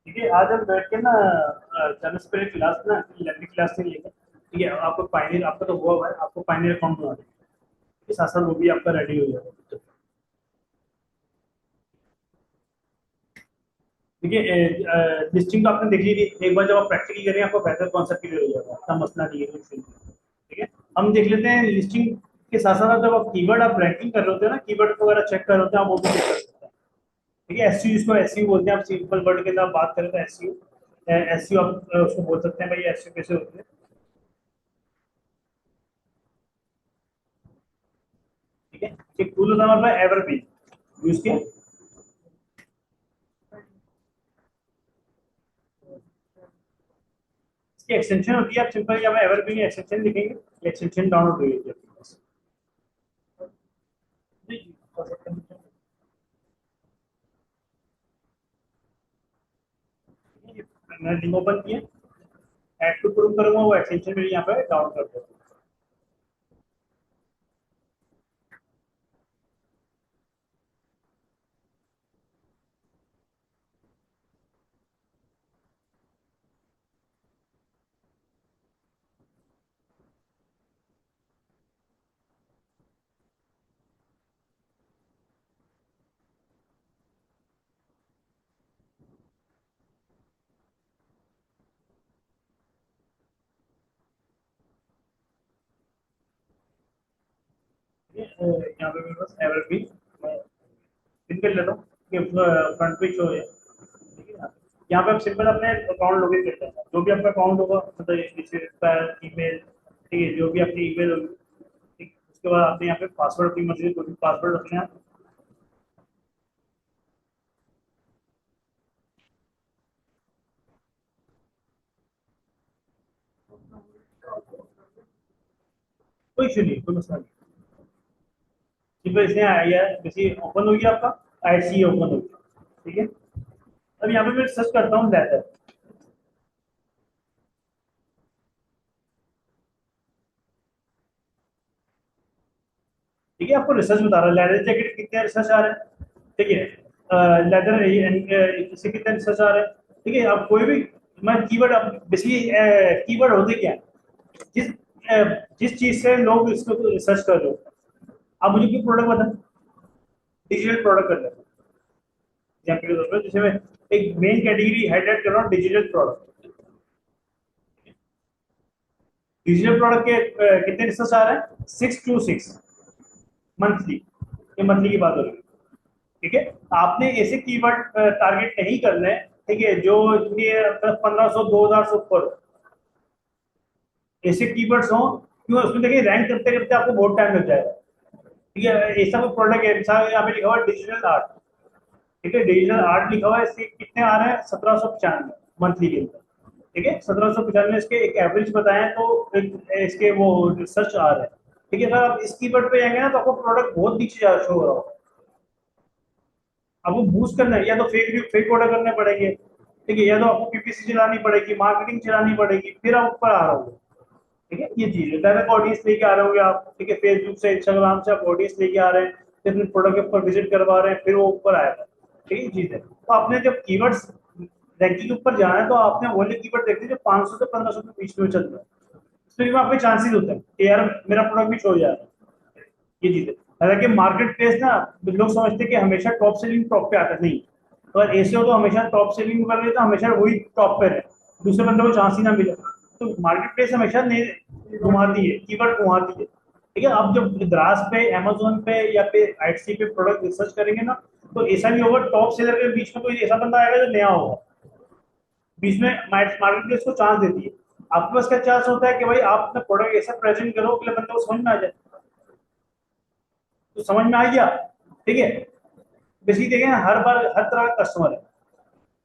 ठीक है, आज हम बैठ के ना जनरल स्पिरिट क्लास ना लंबी क्लास से लेकर, ठीक है, आपको पाइनियर आपका तो हुआ हुआ है, आपको पाइनियर अकाउंट बना देंगे। इसके साथ साथ वो भी आपका रेडी हो जाएगा। देखिए, लिस्टिंग तो आपने देख ली थी, एक बार जब आप प्रैक्टिकली करेंगे आपको बेहतर कॉन्सेप्ट क्लियर हो जाएगा, इतना मसला नहीं है लिस्टिंग। ठीक है, हम देख लेते हैं लिस्टिंग के साथ साथ जब आप कीवर्ड आप रैंकिंग कर रहे होते हैं ना, कीवर्ड वगैरह चेक कर रहे होते हैं, आप वो भी चेक कर सकते हैं। ठीक है, एसईओ, इसको एसईओ बोलते हैं, आप सिंपल वर्ड के अंदर बात करें तो एसईओ। एसईओ आप उसको बोल सकते हैं, भाई एसईओ कैसे होते हैं। ठीक है, एक टूल होता है हमारे पास एवरबी, यूज किया। इसकी एक्सटेंशन होती है, आप सिंपल जब एवरबी एक्सटेंशन लिखेंगे, एक्सटेंशन डाउनलोड हो जाएगी आपके पास। जी जी, हो सकता है। मैंने लिंक ओपन किया, ऐड टू प्रूव करूंगा, वो एक्सटेंशन मेरे यहाँ पे डाउनलोड कर दो। यहाँ पे मेरे पास एवरबी पिन कर लेता हूँ कि फ्रंट पे शो है। ठीक है ना, यहाँ पे आप सिंपल अपने अकाउंट लॉगिन करते हैं, जो भी आपका अकाउंट होगा, मतलब जैसे ईमेल, ठीक है, जो भी आपकी ईमेल होगी, ठीक, उसके बाद आपने यहाँ पे पासवर्ड अपनी मर्जी कोई भी पासवर्ड रखना है। कोई इशू नहीं, कोई मसला नहीं। सिंपल इसने आया जैसे ओपन हो गया आपका, आईसी ओपन हो गया। ठीक है, अब यहाँ पे मैं सर्च करता हूँ लेदर। ठीक है, आपको रिसर्च बता रहा है लेदर जैकेट कितने रिसर्च आ रहे हैं। ठीक है, लेदर इससे कितने रिसर्च आ रहे हैं। ठीक है, आप कोई भी, मैं कीवर्ड, अब बेसिकली कीवर्ड होते क्या है, जिस अ, जिस चीज से लोग इसको रिसर्च कर रहे हो। आप मुझे कोई प्रोडक्ट बता, डिजिटल प्रोडक्ट कर रहे हो, एग्जाम्पल के तौर पर जैसे मैं एक मेन कैटेगरी हाईलाइट कर रहा हूँ, डिजिटल प्रोडक्ट। डिजिटल प्रोडक्ट के कितने रिसर्च आ रहे हैं, 626 मंथली, ये मंथली की बात हो रही है। ठीक है, आपने ऐसे कीवर्ड टारगेट नहीं करने हैं, ठीक है, जो ये 1500 2000 से ऊपर हो। ऐसे कीवर्ड्स हो, क्यों उसमें देखिए रैंक करते करते आपको बहुत टाइम लग जाएगा। ठीक है, ऐसा कोई प्रोडक्ट है, मिसाल यहाँ पे लिखा हुआ है डिजिटल आर्ट। ठीक है, डिजिटल आर्ट लिखा हुआ है, इसके कितने आ रहे हैं, 1795 मंथली के अंदर। ठीक है, 1795 इसके एक एवरेज बताएं तो इसके वो रिसर्च आ रहे हैं। ठीक है, अगर आप इस कीवर्ड पे जाएंगे ना तो आपको प्रोडक्ट बहुत नीचे शो हो रहा होगा। आपको बूस्ट करना है, या तो फेक ऑर्डर करने पड़ेंगे, ठीक है, या तो आपको पीपीसी चलानी पड़ेगी, मार्केटिंग चलानी पड़ेगी, फिर आप ऊपर आ रहे होगे। ठीक है, ये चीज है, डायरेक्ट ऑडियंस लेके आ रहे होगे आप। ठीक है, फेसबुक से इंस्टाग्राम से आप ऑडियंस लेके आ रहे हैं, फिर अपने प्रोडक्ट के ऊपर विजिट करवा रहे हैं, फिर वो ऊपर आएगा। ठीक है, ये चीज है, तो आपने जब कीवर्ड्स रैंकिंग के ऊपर जाना है तो आपने वो कीवर्ड देखते हैं जो 500 से 1500 के बीच में चल रहा है। तो आपके चांसेस होते हैं कि यार मेरा प्रोडक्ट भी छो जाएगा, ये चीज है। हालांकि मार्केट प्लेस ना, लोग समझते हैं कि हमेशा टॉप सेलिंग टॉप पे आता है, नहीं। अगर ऐसे हो तो हमेशा टॉप सेलिंग कर रहे तो हमेशा वही टॉप पे रहे, दूसरे बंदे को चांस ही ना मिले। तो मार्केट प्लेस हमेशा नहीं घुमाती है, कीवर्ड घुमाती है। ठीक है, अब जब द्रास पे, अमेजोन पे या पे आईटसी पे प्रोडक्ट रिसर्च करेंगे ना, तो ऐसा भी होगा, टॉप सेलर के बीच में कोई ऐसा बंदा आएगा जो नया होगा, बीच में मार्केट प्लेस को चांस देती है। आपके पास क्या चांस होता है कि भाई आप अपना प्रोडक्ट ऐसा प्रेजेंट करो कि बंदे को समझ में आ जाए। तो समझ में आ गया। ठीक है, बेसिकली देखें ना, हर बार हर तरह का कस्टमर है।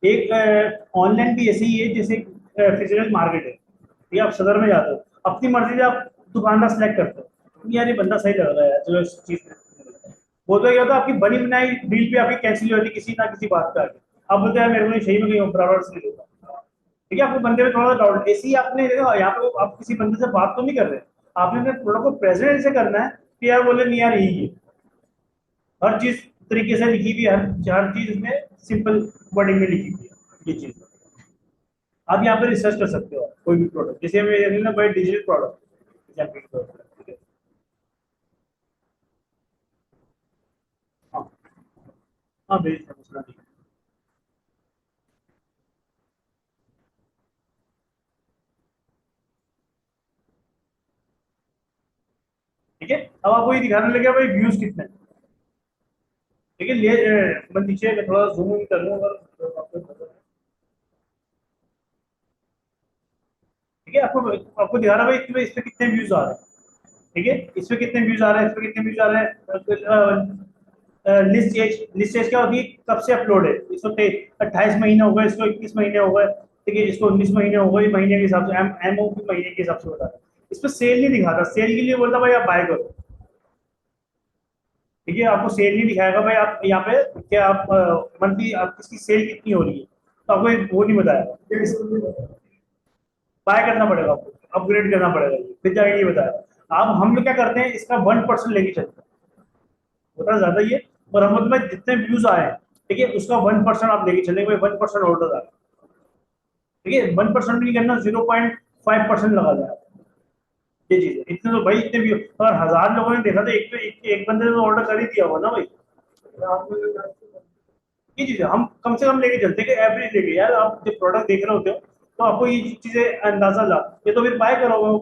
एक ऑनलाइन भी ऐसे ही है जैसे फिजिकल मार्केट है। ठीक है, आप सदर में जाते हो, अपनी मर्जी से आप दुकानदार सेलेक्ट करते हो, यार ये बंदा सही लग रहा है यार, चलो इस चीज वो तो क्या होता है, आपकी बनी बनाई डील पे आपकी कैंसिल हो जाती है किसी ना किसी बात का आगे। अब बोलते हैं मेरे को नहीं, सही में कहीं बराबर से नहीं होता। ठीक है, आपको बंदे में थोड़ा सा डाउट, ऐसे ही आपने देखो यहाँ पे आप किसी बंदे से बात तो नहीं कर रहे, आपने अपने प्रोडक्ट को प्रेजेंट ऐसे करना है कि यार बोले नहीं यार यही है, हर चीज तरीके से लिखी हुई है, हर चीज में सिंपल वर्डिंग में लिखी हुई है, ये चीज। आप यहाँ पे रिसर्च कर सकते हो कोई भी प्रोडक्ट, जैसे हमें ना भाई डिजिटल प्रोडक्ट। ठीक है। हाँ। हाँ भेज दें, मसला नहीं। ठीक है, अब आपको ये दिखाने लगे भाई व्यूज कितने हैं। ठीक है, मैं नीचे थोड़ा जूम इन कर लूँ अगर तो आपको नजर आए। ठीक है, आपको आपको दिखा रहा है भाई इस पे कितने व्यूज आ रहे हैं। ठीक है, इस पे कितने व्यूज आ रहे हैं, इस पे कितने व्यूज आ रहे हैं। लिस्ट एज क्या होती है, कब से अपलोड है, इसको 28 महीने हो गए, इसको 21 महीने हो गए। ठीक है, इसको 19 महीने हो गए, महीने के हिसाब से एम ओ की महीने के हिसाब से बता रहा है। इस पे सेल नहीं दिखाता, सेल के लिए बोलता भाई आप बाय करो। ठीक है, आपको सेल नहीं दिखाएगा भाई, आप यहाँ पे क्या आप मंथली आप किसकी सेल कितनी हो रही है, तो आपको वो नहीं बताया। बाय करना पड़ेगा आपको, अपग्रेड करना पड़ेगा, फिर जाके ये बताया। आप हम लोग क्या करते हैं, इसका 1% लेके चलते हैं, होता ज्यादा ही है। और हम लोग में जितने व्यूज आए हैं, ठीक है, उसका 1% आप लेके चलेंगे, 1% ऑर्डर आए। ठीक है, 1% नहीं करना, 0.5% लगा देना। ये चीज है, इतने तो भाई इतने भी, अगर 1000 लोगों ने देखा तो एक बंदे ने तो ऑर्डर कर ही दिया होगा ना भाई। ये चीज है, हम कम से कम लेके चलते हैं कि एवरेज लेके, यार आप जब प्रोडक्ट देख रहे होते हो तो आपको ये चीजें अंदाजा ला, ये तो फिर बाय करोगे।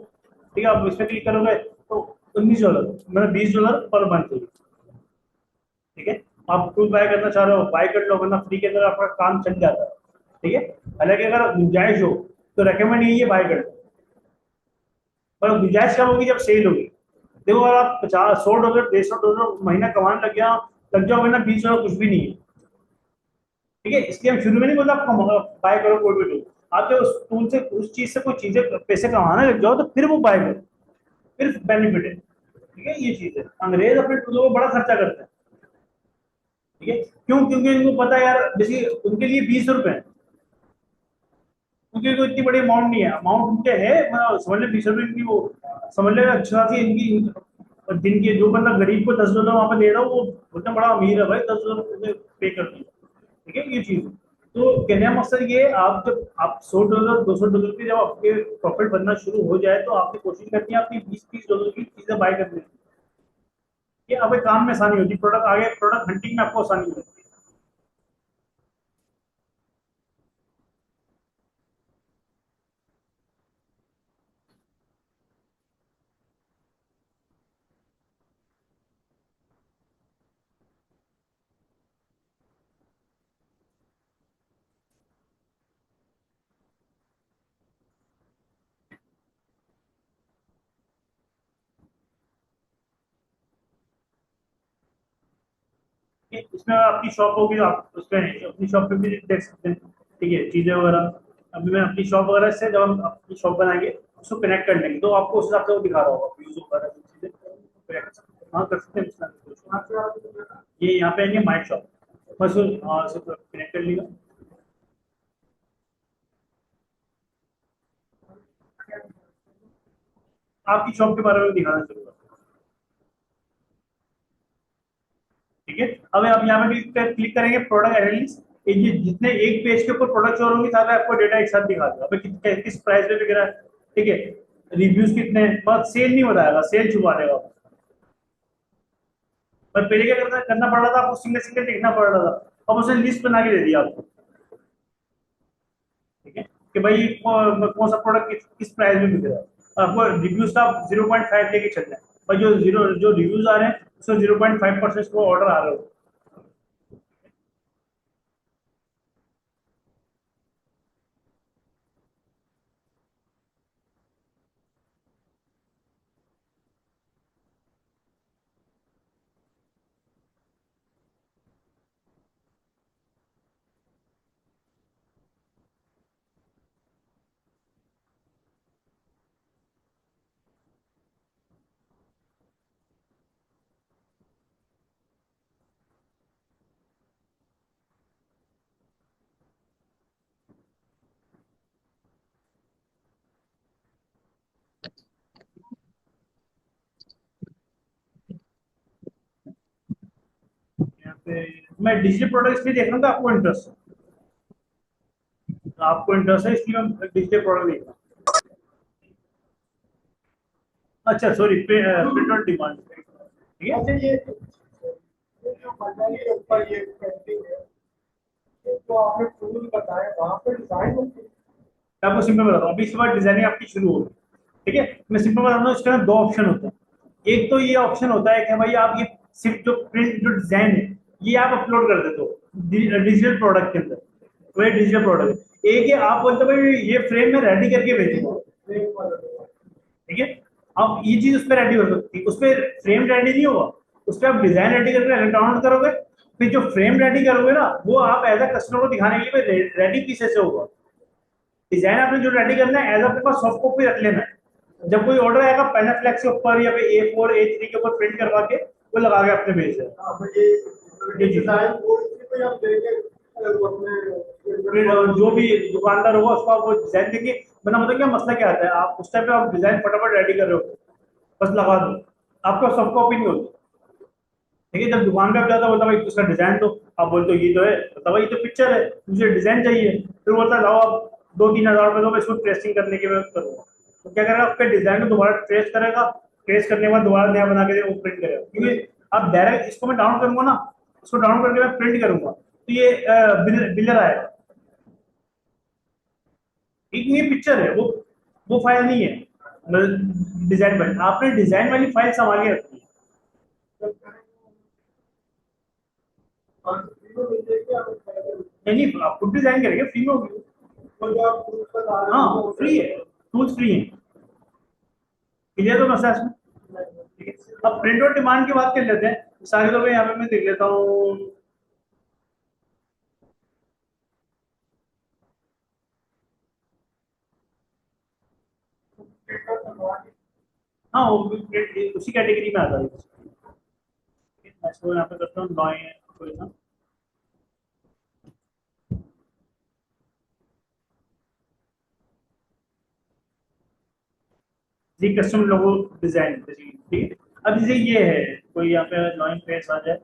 ठीक है, आप इस पे क्लिक करोगे तो $19 मतलब $20 पर मंथ। ठीक है, आप खुद बाय करना चाह रहे हो बाय कर लो, वरना फ्री के अंदर आपका काम चल जाता है। ठीक है, हालांकि अगर गुंजाइश हो तो रेकमेंड यही है बाय कर लो, पर गुंजाइश कब होगी, जब सेल होगी। देखो, अगर आप 50 $100 $150 महीना कमाने लग जाओगे ना, $20 कुछ भी नहीं है। ठीक है, इसलिए हम शुरू में नहीं बोलते आपको बाय करो कोई भी टूल। आप जब उस टूल से उस चीज से कोई चीजें पैसे कमाने लग जाओ तो फिर वो बाय करो, फिर बेनिफिट है। ठीक है, ये चीज है, अंग्रेज अपने टूलों को बड़ा खर्चा करते हैं। ठीक है, क्यों, क्योंकि इनको पता है यार, जैसे उनके लिए ₹20 है, क्योंकि कोई इतनी बड़ी अमाउंट नहीं है, अमाउंट उनके है, मतलब समझ ले ₹20 इनकी वो, समझ ले अच्छा सी इनकी दिन के, जो बंदा गरीब को $10 वहां पे दे रहा हो वो बोलता बड़ा अमीर है भाई, $10 पे कर दिया। ठीक है, ये चीज। तो कहने का मकसद ये है, आप जब आप $100 $200 की जब आपके प्रॉफिट बनना शुरू हो जाए तो आपकी कोशिश करनी है अपनी $20-30 की चीजें बाय करने की। ये अब काम में आसानी होती है, प्रोडक्ट आगे प्रोडक्ट हंटिंग में आपको आसानी होती है। इसमें आपकी शॉप होगी तो आप उसमें अपनी शॉप पे भी देख सकते हैं। ठीक है, चीजें वगैरह, अभी मैं अपनी शॉप वगैरह से जब हम अपनी शॉप बनाएंगे उसको कनेक्ट कर लेंगे तो आपको उस हिसाब से वो दिखा रहा होगा व्यूज वगैरह जो चीजें connect कर सकते हैं। हाँ कर सकते हैं, इसमें ये यहाँ पे आएंगे माई शॉप, बस हाँ सिर्फ कनेक्ट कर लिया। आपकी शॉप के बारे में दिखाना शुरू कर। ठीक है, अब आप यहाँ पे क्लिक करेंगे प्रोडक्ट एनालिसिस, ये जितने एक पेज के ऊपर प्रोडक्ट शो होंगे सारे आपको डेटा एक साथ दिखा देगा भाई किस प्राइस पे बिक रहा है। ठीक है, रिव्यूज कितने हैं, बस सेल नहीं बताएगा, सेल छुपा देगा। पर पहले क्या करना पड़ रहा था, आपको सिंगल सिंगल देखना पड़ रहा था, अब उसने लिस्ट बना के दे दिया आपको। ठीक है, कि भाई कौन सा प्रोडक्ट किस प्राइस में बिक रहा है, आपको रिव्यूज का 0.5 लेके चलना है, और जो रिव्यूज आ रहे हैं उसको 0.5% को ऑर्डर आ रहे हो। यहाँ पे मैं डिजिटल प्रोडक्ट्स भी देख रहा हूँ, तो आपको इंटरेस्ट है। आपको इंटरेस्ट है इसलिए हम डिजिटल प्रोडक्ट देख रहे हैं। अच्छा सॉरी, प्रिंट ऑन डिमांड, ठीक है। अच्छा ये जो मनाली के ऊपर ये पेंटिंग है, ये तो आपने टूल बताया वहाँ पे डिजाइन होती है। मैं आपको सिंपल बताता हूँ, अभी इसके बाद डिजाइनिंग आपकी शुरू होगी, ठीक है। मैं सिंपल बताता हूँ, इसके अंदर दो ऑप्शन होते हैं। एक तो ये ऑप्शन होता है कि भाई आप ये सिर्फ जो प्रिंट जो डिजाइन है ये आप अपलोड कर देते हो डिजिटल प्रोडक्ट के अंदर, वही डिजिटल प्रोडक्ट। एक है आप बोलते हो भाई ये फ्रेम में रेडी करके भेजूंगा, ठीक है। अब ये चीज उस पर रेडी हो सकती है, उस पर फ्रेम रेडी नहीं होगा, उस पर आप डिजाइन रेडी करके डाउनलोड करोगे, फिर जो फ्रेम रेडी करोगे ना वो आप एज अ कस्टमर को दिखाने के लिए रेडी पीसेस से होगा। डिजाइन आपने जो रेडी करना है एज अपने पास सॉफ्ट कॉपी रख लेना है, जब कोई ऑर्डर आएगा पेनाफ्लेक्स के ऊपर या फिर A4 A3 के ऊपर प्रिंट करवा के वो लगा के अपने भेज दें। हाँ, तो ये डिजाइन कोड पे आप देंगे अपने जो भी दुकानदार होगा उसको आप वो डिजाइन देंगे। वरना मतलब क्या मसला क्या आता है, आप उस टाइम पे आप डिजाइन फटाफट रेडी कर रहे हो, बस लगा दो, आपको सॉफ्ट कॉपी नहीं होती, ठीक है। जब दुकान पे आप जाता बोलता भाई उसका डिजाइन दो, आप बोलते हो ये तो है, बोलता भाई ये तो पिक्चर है, मुझे डिजाइन चाहिए, फिर बोलता लाओ आप 2-3 हज़ार रुपए दो, मैं इसको ट्रेसिंग करने की मैं करूँगा। तो क्या करेगा, आपके डिजाइन को दोबारा ट्रेस करेगा, ट्रेस करने के बाद दोबारा नया बना के वो प्रिंट करेगा। क्योंकि आप डायरेक्ट इसको मैं डाउन करूंगा ना, इसको डाउन करके मैं प्रिंट करूंगा तो ये बिलर आएगा, एक ये पिक्चर है, वो फाइल नहीं है, डिजाइन फाइल आपने डिजाइन वाली फाइल संभाल के रखनी है। नहीं नहीं, आप खुद डिजाइन करेंगे, फ्री में होगी। हाँ फ्री है, टूल्स फ्री है, क्लियर तो मसला इसमें, ठीक है। अब प्रिंट और डिमांड की बात कर लेते हैं सारे, तो मैं यहाँ पे मैं देख लेता हूँ। हाँ वो भी उसी कैटेगरी में आता है। मैं इसको यहाँ पे करता हूँ नॉय, जी कस्टम लोगो डिजाइन, ठीक है। अब जैसे ये है, कोई यहाँ पे ड्राइंग पेज आ जाए,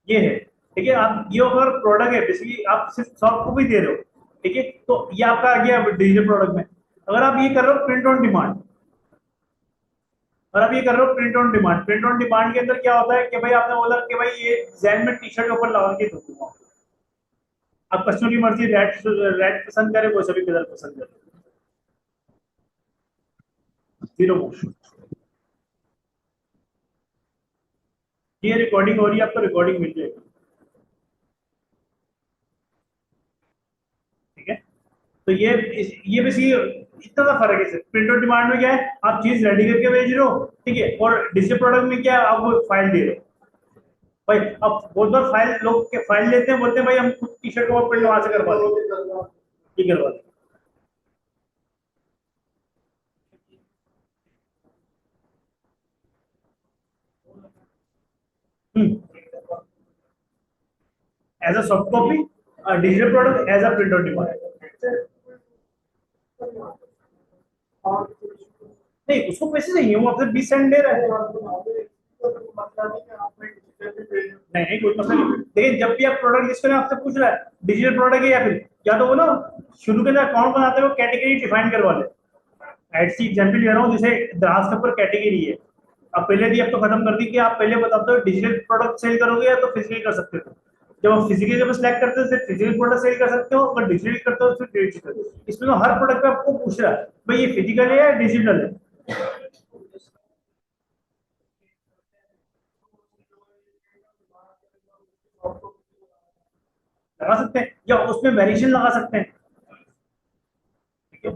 ये है, ठीक है। आप ये अगर प्रोडक्ट है बेसिकली आप सिर्फ सॉफ्ट कॉपी दे रहे हो, ठीक है, तो ये आपका आ गया डिजिटल प्रोडक्ट में। अगर आप ये कर रहे हो प्रिंट ऑन डिमांड, और आप ये कर रहे हो print on demand, print on demand के अंदर क्या होता है कि भाई आपने बोला कि भाई ये डिजाइन में टी शर्ट के ऊपर लगा के दूंगा, अब कस्टमर की मर्जी, रेड रेड पसंद करे वो सभी कलर पसंद करे, जीरो मोशन। ये रिकॉर्डिंग हो रही है, आपको रिकॉर्डिंग मिल जाएगी, ठीक है। तो ये बेसिकली इतना सा फर्क है सर, प्रिंट और डिमांड में क्या है, आप चीज रेडी करके भेज रहे हो, ठीक है, और डिजिटल प्रोडक्ट में क्या है, आप वो फाइल दे रहे हो। भाई अब बहुत बार फाइल लोग के फाइल लेते हैं, बोलते हैं भाई हम खुद टी शर्ट को प्रिंट वहां से करवा दें, ये करवा दें। As a soft copy, digital product as a print on demand. नहीं उसको पैसे नहीं है, वो आपसे 20 सेंट दे रहा है। नहीं नहीं कोई मसला नहीं, देखिए जब भी आप प्रोडक्ट जिसको ना आपसे पूछ रहा है डिजिटल प्रोडक्ट है या फिर, या तो वो ना शुरू के अंदर अकाउंट बनाते हुए कैटेगरी डिफाइन करवा ले। ऐसी एग्जाम्पल ले रहा हूँ, जैसे दराज के ऊपर कैटेगरी है, अब पहले दी अब तो खत्म कर दी कि आप पहले बताते हो डिजिटल प्रोडक्ट सेल करोगे या तो फिजिकल कर सकते हो। जब आप फिजिकल जब सिलेक्ट करते हो सिर्फ फिजिकल प्रोडक्ट सेल कर सकते हो, अगर डिजिटल करते हो सिर्फ डिजिटल। इसमें तो हर प्रोडक्ट पे आपको पूछ रहा है भाई ये फिजिकल है या डिजिटल है, लगा सकते हैं या उसमें वेरिएशन लगा सकते हैं, ठीक है।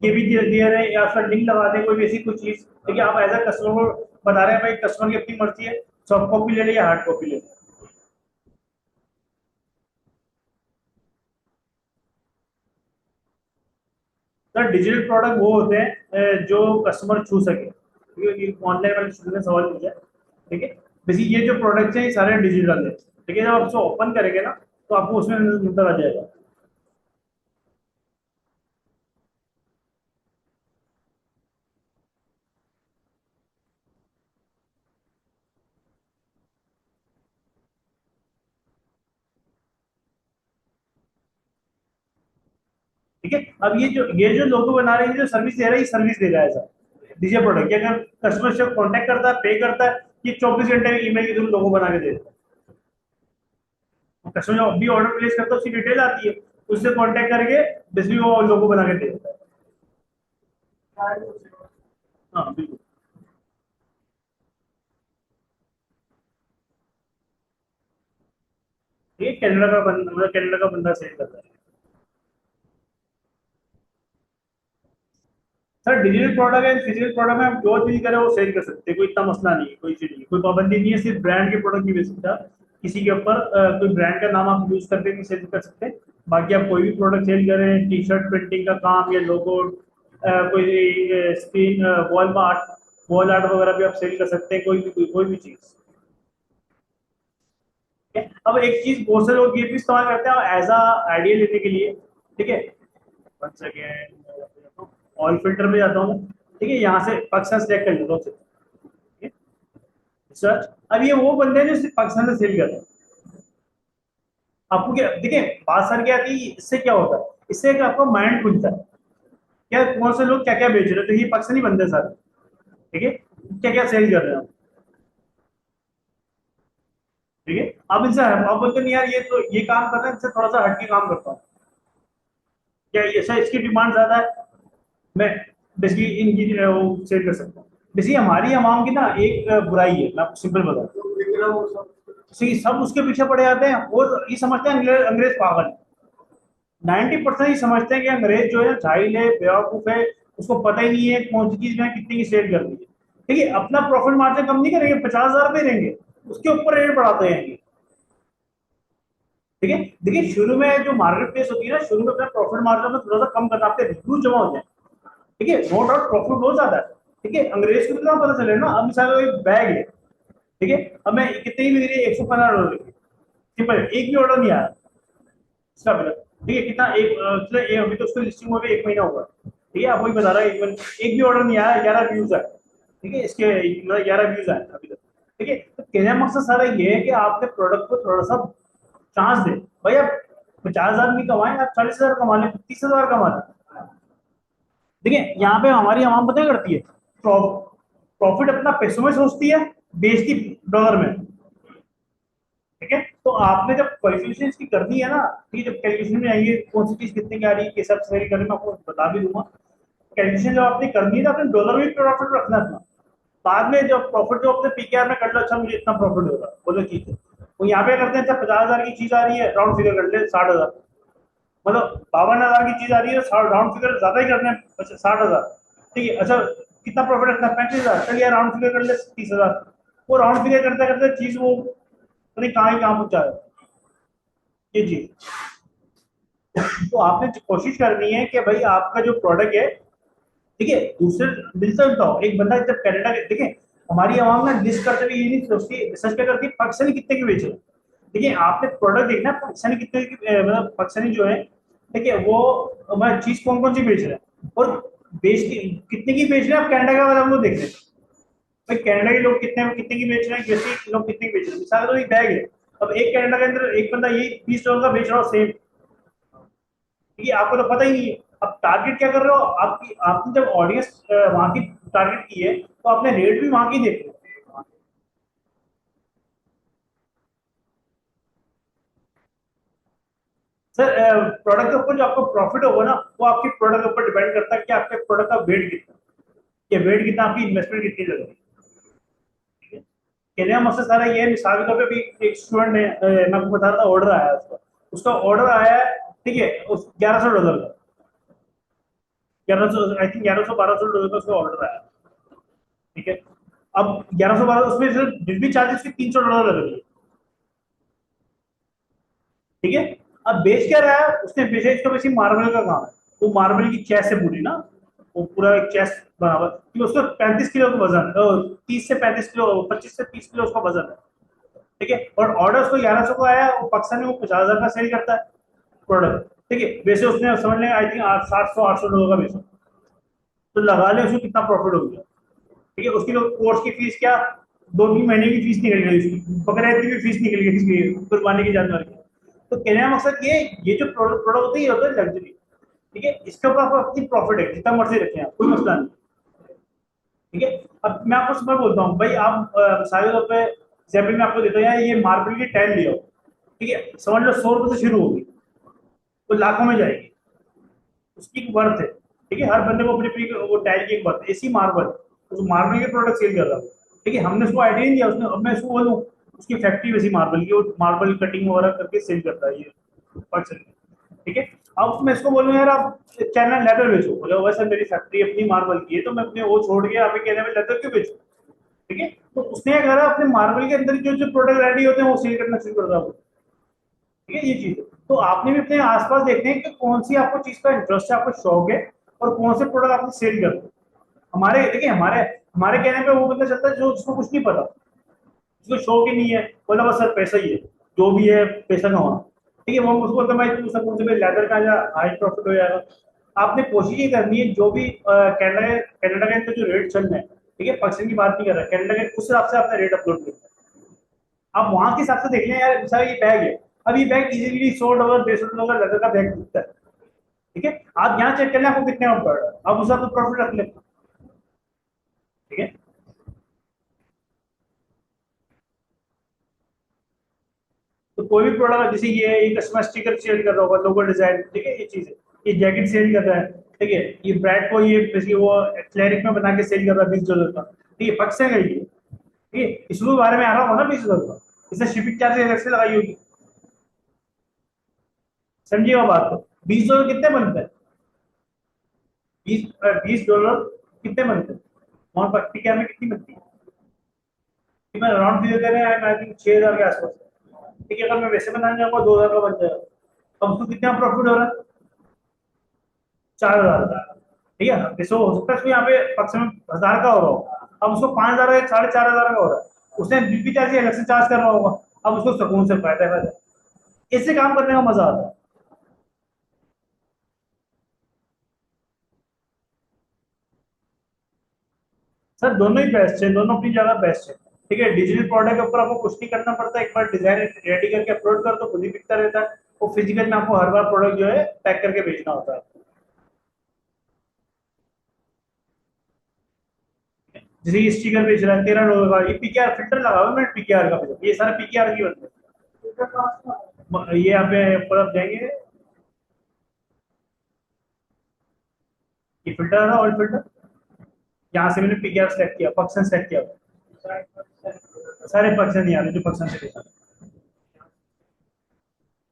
ये भी दिया रहे या फिर लिंक लगा दें कोई भी ऐसी कुछ चीज, ठीक है। आप एज अ कस्टमर को बता रहे हैं भाई कस्टमर की अपनी मर्जी है, सॉफ्ट कॉपी ले ले या हार्ड कॉपी ले ले। सर डिजिटल प्रोडक्ट वो होते हैं जो कस्टमर छू सके, क्योंकि ऑनलाइन वाले स्टूडेंट ने सवाल पूछा है, ठीक है। बेसिक ये जो प्रोडक्ट्स हैं ये सारे डिजिटल है, ठीक है। जब आप उसको ओपन करेंगे ना तो आपको उसमें नजर आ जाएगा। ठीक है। अब ये जो लोगो बना रहे हैं, जो सर्विस दे रहा है, ये सर्विस दे रहा है सर, डीजे प्रोडक्ट। अगर कस्टमर से कांटेक्ट करता है, पे करता है, ये 24 घंटे में ईमेल के थ्रू लोगो बना के देता है। कस्टमर जब भी ऑर्डर प्लेस करता है, उसकी डिटेल आती है, उससे कांटेक्ट करके बस भी वो लोगो बना के देता है। हाँ बिल्कुल। ये कनाडा का बंदा, मतलब कनाडा का बंदा सेल करता है। सर डिजिटल प्रोडक्ट है, फिजिकल प्रोडक्ट में आप जो चीज करें वो सेल कर सकते हैं, कोई इतना मसला नहीं है, कोई चीज नहीं, कोई पाबंदी नहीं है। सिर्फ ब्रांड के प्रोडक्ट नहीं बेच सकता किसी के ऊपर, कोई ब्रांड का नाम आप यूज करके नहीं सेल कर सकते। बाकी आप कोई भी प्रोडक्ट सेल करें, टी शर्ट प्रिंटिंग का काम या लोगो, कोई screen, wall art, wall art वगैरह भी आप सेल कर सकते हैं, कोई भी चीज। ठीक है? अब एक चीज बहुत से लोग ये भी इस्तेमाल करते हैं एज आइडिया लेने के लिए। ठीक है, वन सेकेंड, ऑयल फिल्टर में जाता हूँ। ठीक है, यहाँ से पाकिस्तान सेलेक्ट कर लेता हूँ। ठीक है, सर्च। अब ये वो बंदे हैं जो सिर्फ पाकिस्तान से सेल कर रहे हैं। आपको क्या देखिए, बात सर क्या आती है, इससे क्या होता है, इससे एक आपका माइंड खुलता है, क्या कौन से लोग क्या क्या बेच रहे हैं, तो ये पाकिस्तानी बंदे हैं सारे। ठीक है, क्या क्या सेल कर रहे हैं। ठीक है, अब इनसे आप बोलते नहीं यार, ये तो ये काम कर रहे हैं, इनसे थोड़ा सा हटके काम करता हूँ, क्या ऐसा इसकी डिमांड ज्यादा है, मैं बेसिकली इनकी वो सेल कर सकता हूँ। बेसिकली हमारी आवाम की ना एक बुराई है, मैं आपको सिंपल बताऊँ। सब उसके पीछे पड़े जाते हैं और ये समझते हैं अंग्रेज अंग्रेज पागल है। 90% ये समझते हैं कि अंग्रेज जो है जाहिल है, बेवकूफ है, उसको पता ही नहीं है कौन सी चीज में कितने की सेल करनी है। ठीक है, अपना प्रॉफिट मार्जिन कम नहीं करेंगे, 50,000 पे रहेंगे, उसके ऊपर रेट बढ़ाते रहेंगे। ठीक है, देखिए शुरू में जो मार्केट प्लेस होती है ना, शुरू में अपना प्रॉफिट मार्जिन में थोड़ा सा कम करना, आपके रिव्यू जमा हो जाए। ठीक है, नो डाउट प्रॉफिट बहुत ज्यादा है। ठीक है, अंग्रेज को कितना पता चले ना, अब मिसाल एक बैग है। ठीक है, अब मैं कितने ही मेरी $115 की, सिंपल, एक भी ऑर्डर नहीं आया इसका बिल। ठीक है, कितना एक अभी तो उसको लिस्टिंग हुए 1 महीना हुआ। ठीक है, आप वही बता रहा है, एक भी ऑर्डर नहीं आया, 11 व्यूज है। ठीक है, इसके मतलब 11 व्यूज आए अभी तक। ठीक है, तो कहने का मकसद सारा ये है कि आपके प्रोडक्ट को थोड़ा सा चांस दे। भाई आप 50,000 नहीं कमाए, आप 40,000 कमा लें, 30,000 कमा लें। देखिए यहाँ पे हमारी आवाम पता क्या करती है, प्रॉफिट अपना पैसों में सोचती है, बेचती डॉलर में। ठीक है, तो आपने जब कैलकुलेशन इसकी करनी है ना, ठीक है, जब कैलकुलेशन में आएंगे कौन सी चीज कितने की आ रही है, कैसा सेल करने में आपको बता भी दूंगा। कैलकुलेशन जब आपने करनी है तो आपने डॉलर में प्रॉफिट रखना था। बाद में जब प्रॉफिट जो अपने पीकेआर में कर लो, अच्छा मुझे इतना प्रॉफिट होगा, बोलो ठीक है। वो यहाँ पे करते हैं, अच्छा 50,000 की चीज आ रही है, राउंड फिगर कर ले 60,000, मतलब 52,000 की चीज आ रही है, राउंड फिगर ज्यादा ही करने हैं, अच्छा 60,000। ठीक है, अच्छा कितना प्रॉफिट रखना है, 35,000, चलिए राउंड फिगर कर ले 30,000। वो राउंड फिगर करते करते चीज वो पता नहीं कहाँ ही कहाँ पहुंचा है। ये जी, तो आपने कोशिश करनी है कि भाई आपका जो प्रोडक्ट है, ठीक है, दूसरे मिलता जुलता हो। एक बंदा जब कनाडा के, देखिए हमारी आवाम ना लिस्ट करते हुए ये नहीं सोचती, रिसर्च क्या करती है, पाकिस्तानी कितने की बेच रहे हैं। ठीक है, आपने प्रोडक्ट देखना है पाकिस्तानी कितने की, मतलब पाकिस्तानी जो है, ठीक है, वो हमारी चीज कौन कौन सी बेच रहे हैं और बेच कितने की बेच रहे हैं, आप कनाडा का वाला वो देख रहे हैं। भाई कनाडा के लोग कितने कितने की बेच रहे हैं, वैसे लोग कितने की बेच रहे हैं। मिसाल तो एक बैग है, अब एक कनाडा के अंदर एक बंदा यही $20 का बेच रहा हो सेम। ठीक है, आपको तो पता ही नहीं है। अब टारगेट क्या कर रहे हो, आपकी आपने जब ऑडियंस वहां की टारगेट की है, तो आपने रेट भी वहां की देख लो। सर प्रोडक्ट के ऊपर जो आपको प्रॉफिट होगा ना, वो आपके प्रोडक्ट के ऊपर डिपेंड करता है कि आपके प्रोडक्ट का वेट कितना, या वेट कितना, आपकी इन्वेस्टमेंट कितनी लग रही है। ठीक है, कहने का मकसद सारा ये है, मिसाल के तौर पे अभी एक स्टूडेंट ने, मैं आपको बता रहा था, ऑर्डर आया उसका, उसका ऑर्डर आया है। ठीक है, उस $1,100 का, 1100, आई थिंक 1100-1200 का उसका ऑर्डर आया। ठीक है, अब 1112 उसमें डिलीवरी चार्जेस के $300 लग रही है। ठीक है, अब बेच क्या रहा है, उसने बेचा, इसका वैसे मार्बल का काम है, वो मार्बल की चेस्ट है पूरी ना, वो पूरा एक चेस्ट बराबर कि उसका 35 किलो का वजन है, 30 से 35 किलो, 25 से 30 किलो उसका वजन है। ठीक है, और ऑर्डर उसको 1100 को आया, वो पाकिस्तानी वो 50,000 का सेल करता है प्रोडक्ट। ठीक है, वैसे उसने समझ लें आई थिंक 700-800 डॉलर का बेचा, तो लगा ले उसको कितना प्रॉफिट हो गया। ठीक है, उसकी कोर्स की फीस क्या, 2-3 महीने की फीस निकल गई उसकी, बकरीद की भी फीस निकल गई इसकी, कुर्बानी की जानवर की। तो कहने का मकसद ये जो प्रोडक्ट प्रोडक्ट होता है, ये होता है लग्जरी। ठीक है, इसके ऊपर आपको अपनी प्रॉफिट है, जितना मर्जी रखें आप, कोई मसला नहीं। ठीक है, अब मैं आपको सुबह बोलता हूँ भाई, आप मिसाल के तौर पे एग्जाम्पल में आपको देता हूँ यार, ये मार्बल की टाइल लियो, ठीक है, समझ लो 100 रुपये से शुरू होगी, तो लाखों में जाएगी, उसकी वर्थ है। ठीक है, हर बंदे को अपनी अपनी वो टाइल की एक वर्थ है। इसी मार्बल, उस मार्बल के प्रोडक्ट सेल कर रहा है। ठीक है, हमने उसको आइडिया नहीं दिया, उसने, अब मैं उसको बोलूँ उसकी फैक्ट्री वैसी मार्बल की, वो मार्बल कटिंग वगैरह करके सेल करता है ये पर्सन। ठीक है, अब मैं इसको बोलूँ यार आप चाइना लेदर बेचो, बोले वैसे मेरी फैक्ट्री अपनी मार्बल की है, तो मैं अपने वो छोड़ के आप कहने में लेदर क्यों बेचूं। ठीक है, तो उसने क्या करा, अपने मार्बल के अंदर जो जो प्रोडक्ट रेडी होते हैं वो सेल करना शुरू कर दिया। ठीक है, ये चीज है। तो आपने भी अपने आसपास देखते हैं कि कौन सी आपको चीज का इंटरेस्ट है, आपको शौक है, और कौन से प्रोडक्ट आपने सेल करते हैं। हमारे देखिए, हमारे हमारे कहने पे वो बंदा चलता है जो उसको कुछ नहीं पता, उसको शौक ही नहीं है, बोला बस सर पैसा ही है, जो भी है पैसा कमाना। ठीक है, वो उसको बोलता है भाई तू सब मुझे लेदर का या हाई प्रॉफिट हो जाएगा। आपने कोशिश ये करनी है, जो भी कनाडा कनाडा के अंदर जो रेट चल रहे हैं, ठीक है, पाकिस्तान की बात नहीं कर रहा, कनाडा के उस हिसाब से आपने रेट अपलोड करना है। आप वहां के हिसाब से देख लें यार, सर ये बैग है, अब ये बैग इजीली $100 $150 लेदर का बैग बिकता है। ठीक है, आप यहाँ चेक कर लें आपको कितने में पड़ रहा है, आप उस हिसाब से प्रॉफिट रख लें। ठीक है, तो कोई भी प्रोडक्ट, जैसे ये कस्टमर स्टिकर सेल कर रहा होगा, लोगो डिजाइन, ठीक है, ये चीज है, ये जैकेट सेल कर रहा है। ठीक है, ये ब्रांड को ये बेसिकली वो क्लैरिक में बना के सेल कर रहा है $20 का। ठीक है, पाकिस्तान का ये, ठीक है, इसके बारे में आ रहा होगा ना $20 का, इससे शिपिंग चार्ज अलग से लगाई होगी। समझिएगा बात को, $20 कितने बनते हैं, 20 $20 कितने बनते हैं, वहां पर टिकट में कितनी बनती है, मैं राउंड फिगर दे रहे हैं, आई थिंक 6,000 के आसपास। ठीक है, अगर मैं वैसे बनाने जाऊंगा 2,000 का बन जाएगा, अब उसको कितना प्रॉफिट हो रहा है, 4,000 का। ठीक है, वैसे हो सकता है उसको यहाँ पे पक्ष में 1,000 का हो रहा हो, अब उसको 5,000 या 4,500 का हो रहा है, उसने बीपी चार्ज अलग से चार्ज कर रहा होगा, अब उसको सुकून से फायदा इससे काम करने का मजा आता है। सर दोनों ही बेस्ट है, दोनों अपनी जगह बेस्ट है। ठीक है, डिजिटल प्रोडक्ट के ऊपर आपको कुछ नहीं करना पड़ता, एक बार डिजाइन रेडी करके अपलोड कर दो, खुद ही बिकता रहता है। वो फिजिकल में आपको हर बार प्रोडक्ट जो है पैक करके भेजना होता है। जैसे स्टिकर बेच रहा है $13 का, ये पीकेआर फिल्टर लगा हुआ है, मैंने पीकेआर का भेजा, ये सारे पीकेआर की बनते हैं। ये यहाँ पे ऊपर आप जाएंगे, ये फिल्टर है ना, ऑयल फिल्टर, यहाँ से मैंने पीकेआर सेलेक्ट किया, फंक्शन सेलेक्ट किया, सारे फंक्शन नहीं आ रहे जो फंक्शन से भेजा।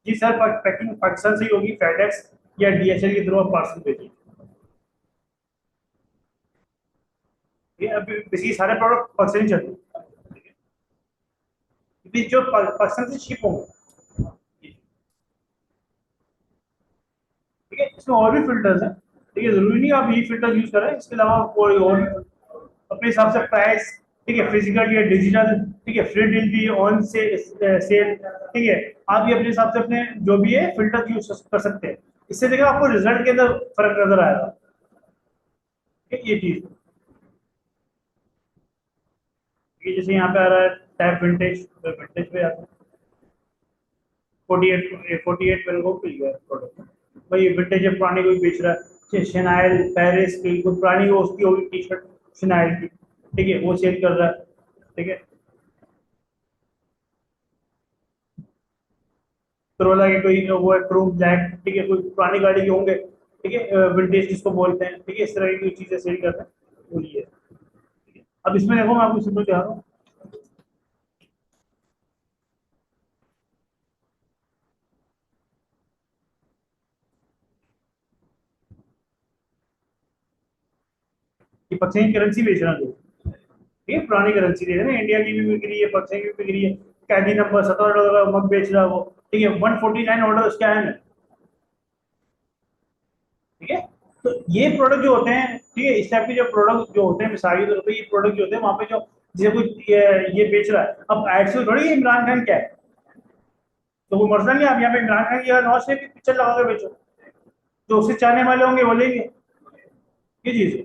जी सर, पैकिंग फंक्शन से ही होगी, फेडेक्स या डीएचएल के थ्रू आप पार्सल भेजिए। ये अभी बेसिकली सारे प्रोडक्ट फंक्शन ही चलते हैं, क्योंकि जो फंक्शन से शिप होंगे। ठीक है, इसमें और भी फिल्टर्स हैं। ठीक है, जरूरी नहीं आप यही फिल्टर यूज करें, इसके अलावा कोई और अपने हिसाब से प्राइस, ठीक है, फिजिकल या डिजिटल, ठीक है, फ्री डिलीवरी, ऑन से सेल, ठीक है, आप ये अपने हिसाब से अपने जो भी है फिल्टर यूज कर सकते हैं। इससे देखिए आपको रिजल्ट के अंदर फर्क नजर आएगा। ठीक है, ये चीज, ये जैसे यहाँ पे आ रहा है टैप विंटेज, विंटेज पे आता है 48 मेरे को मिल गया प्रोडक्ट। भाई विंटेज है, पुरानी कोई बेच रहा है, शनाइल पेरिस की कोई पुरानी वो उसकी होगी टी शर्ट शनाइल की, ठीक है, वो सेल कर रहा है। ठीक है, करोला की कोई वो है क्रूम ब्लैक, ठीक है, कोई पुरानी गाड़ी के होंगे, ठीक है, विंटेज जिसको बोलते हैं, ठीक है, इस तरह की चीजें सेल करते हैं, वो ये है। अब इसमें देखो मैं आपको सिंपल दिखा रहा हूँ, कि पक्ष करेंसी बेच रहा है, ये पुरानी करेंसी दे रहे हैं, इंडिया की भी बिक रही है, पाकिस्तान की भी बिक रही है। कैदी नंबर $17 का मग बेच रहा है वो, ठीक है, 149 ऑर्डर उसके आए हैं। ठीक है, तो ये प्रोडक्ट जो होते हैं, ठीक है, इस टाइप के जो प्रोडक्ट जो होते हैं, मिसाल के तौर पर ये प्रोडक्ट जो होते हैं वहां पे जो जैसे कोई ये बेच रहा है, अब एड से थोड़ी इमरान खान क्या है, तो कोई मसला नहीं, आप यहाँ पे इमरान खान की नौ से पिक्चर लगा के बेचो, जो उससे चाहने वाले होंगे वो लेंगे, ये चीज है।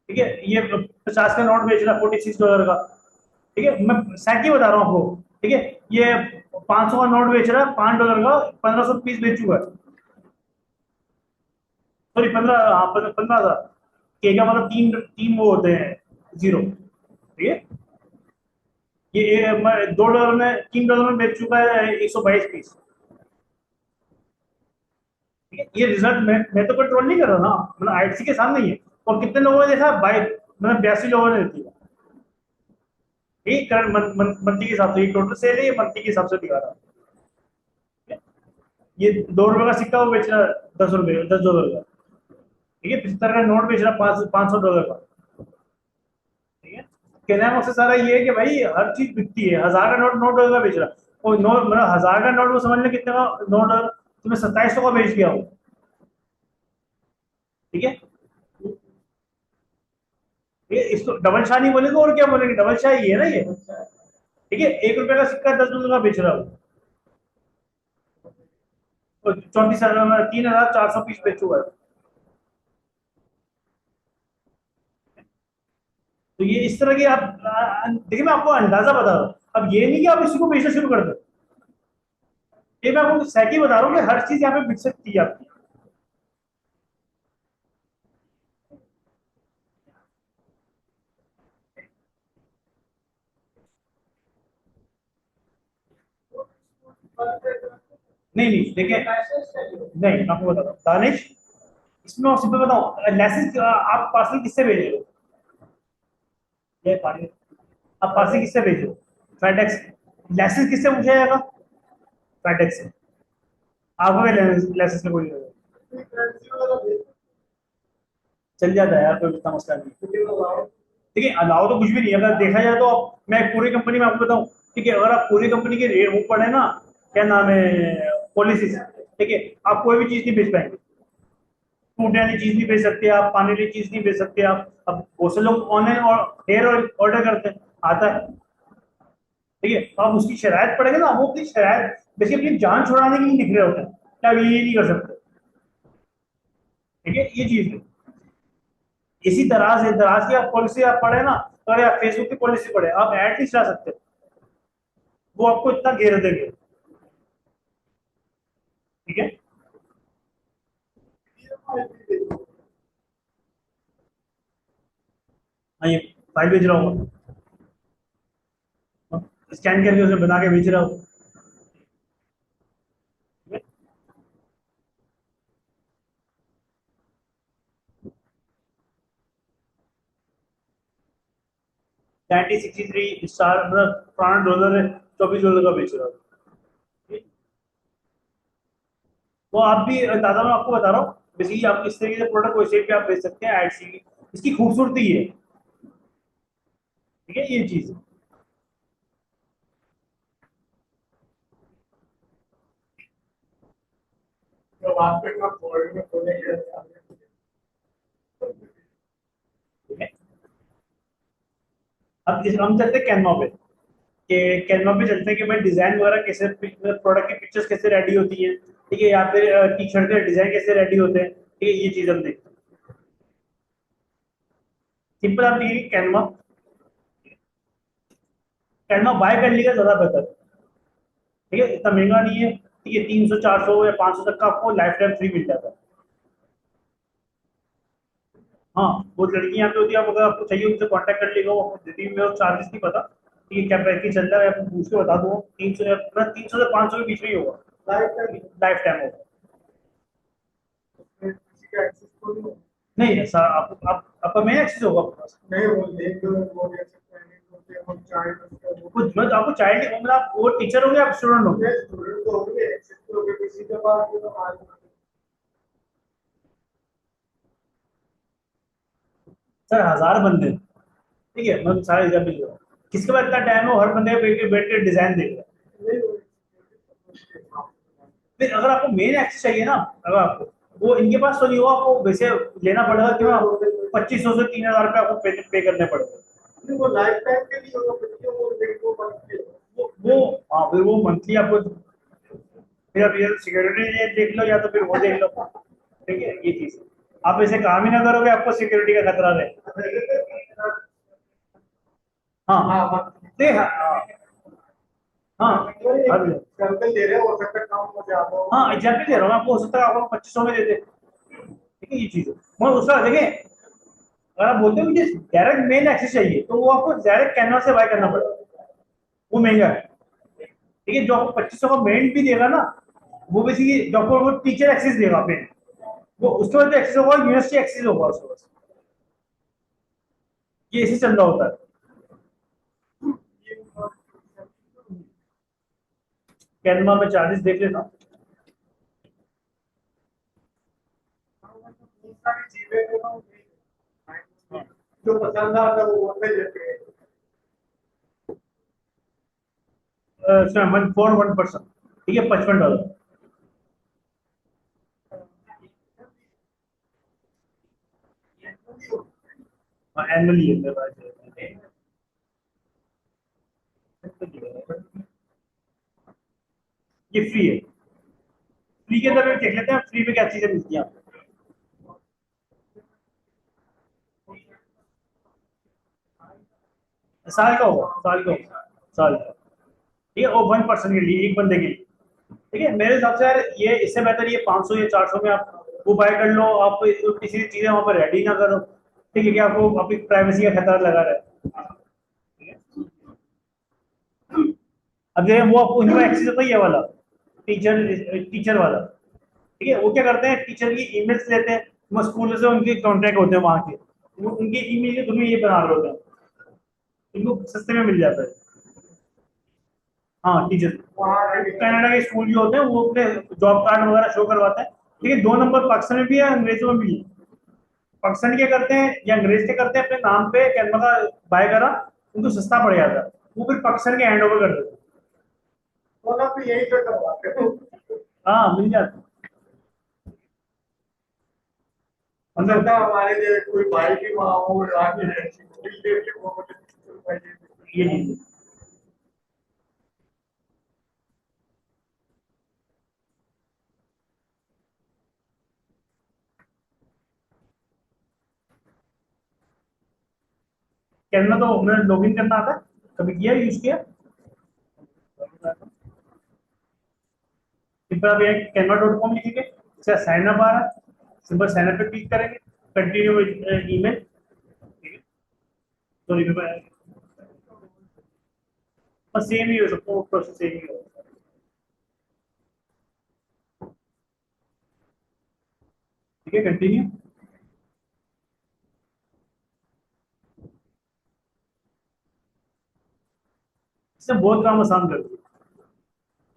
ठीक है, ये 50 का नोट बेच रहा है $46 का, ठीक है, मैं सैक ही बता रहा हूँ आपको। ठीक है, ये 500 का नोट बेच रहा है $5 का, 1,500 पीस बेच चुका है। सॉरी 15, हाँ 15,000। के का मतलब तीन तीन वो होते हैं जीरो, ठीक है। $2 में, $3 में बेच चुका है 122 पीस, ठीक है। ये रिजल्ट मैं तो कंट्रोल नहीं कर रहा ना, मतलब आईटीसी के सामने ही है। और कितने लोगों ने देखा भाई, मतलब 82 लोगों ने देखी है। ठीक, करंट मंथली के हिसाब से टोटल सेल है, ये मंथली के हिसाब से दिखा रहा है। ये $2 का सिक्का वो बेच रहा है $10, $10 का, ठीक है। 75 का नोट बेच रहा है $500 का, ठीक है। कहने का मकसद सारा ये है कि भाई हर चीज बिकती है। 1000 का नोट $9 का बेच रहा है, और नोट मतलब 1000 का नोट वो समझ लें कितने का नोट, तुम्हें 2700 का बेच दिया हो, ठीक है। ये इसको डबल शाह नहीं बोलेंगे, और क्या बोलेंगे, डबल शाह ही है ना ये, ठीक है। $1 का सिक्का $10 का बेच रहा हूँ, और 34,000 3,400 पीस बेच चुका है। तो ये इस तरह की आप देखिए, मैं आपको अंदाजा बता रहा हूँ। अब ये नहीं कि आप इसी को बेचना शुरू कर दो, ये मैं आपको सैकी बता रहा हूँ कि हर चीज यहाँ पे बिक सकती है आपकी। नहीं नहीं देखिए, नहीं मैं आपको बताता हूँ दानिश, इसमें मैं सिंपल बताऊँ, लाइसेंस आप पार्सल किससे भेज रहे हो, ये पार्सल आप पार्सल किससे भेज रहे हो, फेडेक्स। लाइसेंस किससे पूछा जाएगा, फेडेक्स से। आपको क्या लाइसेंस में कोई चल जाता है यार, कोई इतना मसला नहीं। ठीक है, अलाउ तो कुछ भी नहीं है, अगर देखा जाए तो मैं पूरी कंपनी में आपको बताऊं, ठीक है, अगर आप पूरी कंपनी के रेट वो पढ़े ना, क्या नाम है, पॉलिसीज, ठीक है, आप कोई भी चीज नहीं बेच पाएंगे। फूड वाली चीज नहीं बेच सकते आप, पानी वाली चीज नहीं बेच सकते आप। अब बहुत से लोग ऑनलाइन और हेयर ऑयल ऑर्डर करते हैं, आता है, ठीक है। तो आप उसकी शरायत पड़ेगा ना, वो अपनी शरायत बेसिकली अपनी जान छुड़ाने के लिए लिख रहे होते हैं कि आप ये नहीं कर सकते, ठीक है, ये चीज है। इसी तरह से दराज की आप पॉलिसी आप पढ़े ना, तो अरे आप फेसबुक की पॉलिसी पढ़े, आप एड नहीं चला सकते, वो आपको इतना घेर देंगे, ठीक है। हाँ, ये फाइल भेज रहा हूँ, स्कैन करके उसे बना के भेज रहा हूँ। 1963 स्टार, मतलब पुराना डॉलर है, $24 का बेच रहा हूँ। वो आप भी दादा, मैं आपको बता रहा हूँ, बेसिकली आप इस तरीके से प्रोडक्ट वेबसाइट पे आप बेच सकते हैं एड सी, इसकी खूबसूरती है, ठीक है, ये चीज है। तो मार्केट में वर्ल्ड में खोलेंगे। ठीक है, अब हम चलते हैं कैनवा पे, कि कैनवा पे चलते हैं कि भाई डिजाइन वगैरह कैसे, प्रोडक्ट की पिक्चर्स कैसे रेडी होती है, ठीक है, या फिर टी शर्ट के डिजाइन कैसे रेडी होते हैं, ठीक है, ये चीज हम देखते हैं। सिंपल आप देखिए, कैनवा, कैनवा बाय कर लिया ज्यादा बेहतर है, ठीक है, इतना महंगा नहीं है, ठीक है, 300 400 या 500 तक का आपको लाइफ टाइम फ्री मिल जाता है। हाँ, वो लड़कियां पे होती है, आप अगर आपको चाहिए उनसे कांटेक्ट कर लेगा, वो आपको देती है। मेरे चार्जेस नहीं पता कि ये क्या पैकेज चल रहा है, आपको पूछ के बता दूंगा। 300 या 300 से 500 के बीच में ही होगा, लाइफ टाइम होगा। किसी का एक्सेस तो नहीं नहीं ऐसा आपका मेन एक्सेस होगा आपके पास। नहीं, वो देख लो, वो देख सकते हैं, क्योंकि हम चाइल्ड कुछ मतलब आपको चाइल्ड, मतलब आप वो टीचर होंगे, आप स्टूडेंट होंगे। स्टूडेंट तो होंगे, एक्सेस तो होंगे किसी के पास भी, तो आज सर 1000 बंदे, ठीक है, मैं सारे एग्जाम्पल दे रहा हूँ, किसके पास इतना टाइम है हर बंदे बैठ के डिजाइन देख रहा है। नहीं फिर अगर आपको मेन एक्सेस चाहिए ना, अगर आपको वो इनके पास तो नहीं होगा, आपको वैसे लेना पड़ेगा कि 2500 से 3000 रुपये आपको पे करने पड़ेगा। वो लाइफ टाइम के लिए होगा, बच्चों को देखो बच्चे वो हाँ, फिर वो मंथली आपको, फिर आप ये सिक्योरिटी देख लो, या तो फिर वो देख लो, ठीक है, ये चीज। आप ऐसे काम ही ना करोगे, आपको सिक्योरिटी का खतरा रहे। हाँ हाँ हाँ देख, हाँ हाँ, सर्कल दे रहे हो सकता है काम हो जाता हो। हाँ एग्जैक्टली दे रहा हूँ मैं आपको, हो सकता है आपको 2500 में दे दे, ठीक है, ये चीज है। मगर उसका देखें, अगर आप बोलते हो मुझे डायरेक्ट मेन एक्सेस चाहिए तो वो आपको डायरेक्ट कैनवा से बाय करना पड़ेगा, वो महंगा है। ठीक है, जो आपको 2500 का मेन भी देगा ना, वो बेसिकली जो आपको वो टीचर एक्सेस देगा मेन, वो उसके बाद एक्सेस होगा, यूनिवर्सिटी एक्सेस होगा उसके बाद। ये ऐसे चल रहा होता है। कैनवा में चार्जेस देख लेना। सारी चीजें जो ना जो पसंद आता है वो होते जाते हैं। फॉर 1%, ठीक है, $55। एनुअली है मेरे पास। ये फ्री है। फ्री के अंदर देख लेते हैं फ्री में क्या चीजें मिलती हैं आपको। साल का होगा, साल का होगा, साल का। ठीक है, और 1% के लिए, एक बंदे के लिए। ठीक है, मेरे हिसाब से यार ये इससे बेहतर ये 500 या 400 में आप वो बाय कर लो, आप किसी चीजें वहां पर रेडी ना करो। ठीक है, कि आपको अपनी प्राइवेसी का खतरा लगा रहे। अब जैसे वो आपको उनका एक्सेस होता है ये वाला, टीचर टीचर वाला। ठीक है, वो क्या करते हैं, टीचर की ईमेल्स लेते हैं, वो स्कूल से उनके कॉन्टैक्ट होते हैं वहां के, वो उनकी ईमेल के थ्रू ये बना रहे होते हैं, इनको सस्ते में मिल जाता है। हाँ, टीचर। वहाँ कनाडा के स्कूल जो होते हैं वो अपने जॉब कार्ड वगैरह शो करवाते हैं। ठीक है, 2 नंबर पाकिस्तान में भी है, अंग्रेजों में भी है। पाकिस्तान क्या करते हैं या अंग्रेज क्या करते हैं, अपने नाम पे कैनवा का बाय करा, उनको सस्ता पड़ जाता है, वो फिर पाकिस्तान के हैंड ओवर कर देते हैं। तो ना तो यही तो करवाते हैं। हाँ, मिल जाता है। मतलब मतलब ना हमारे लिए कोई भाई भी वहाँ हो आके ऐसी कोई देख के वो मुझे ये चीज है। कैनवा तो मैंने लॉगिन करना आता है, कभी किया, यूज किया। सिंपल आप ये canva.com लिखेंगे, इसका साइन अप आ रहा है, सिंपल साइन अप पे क्लिक करेंगे, कंटिन्यू ईमेल। सॉरी, बस सेम ही हो सकता है, प्रोसेस सेम ही हो। ठीक है, कंटिन्यू। इसने बहुत काम आसान कर दिया।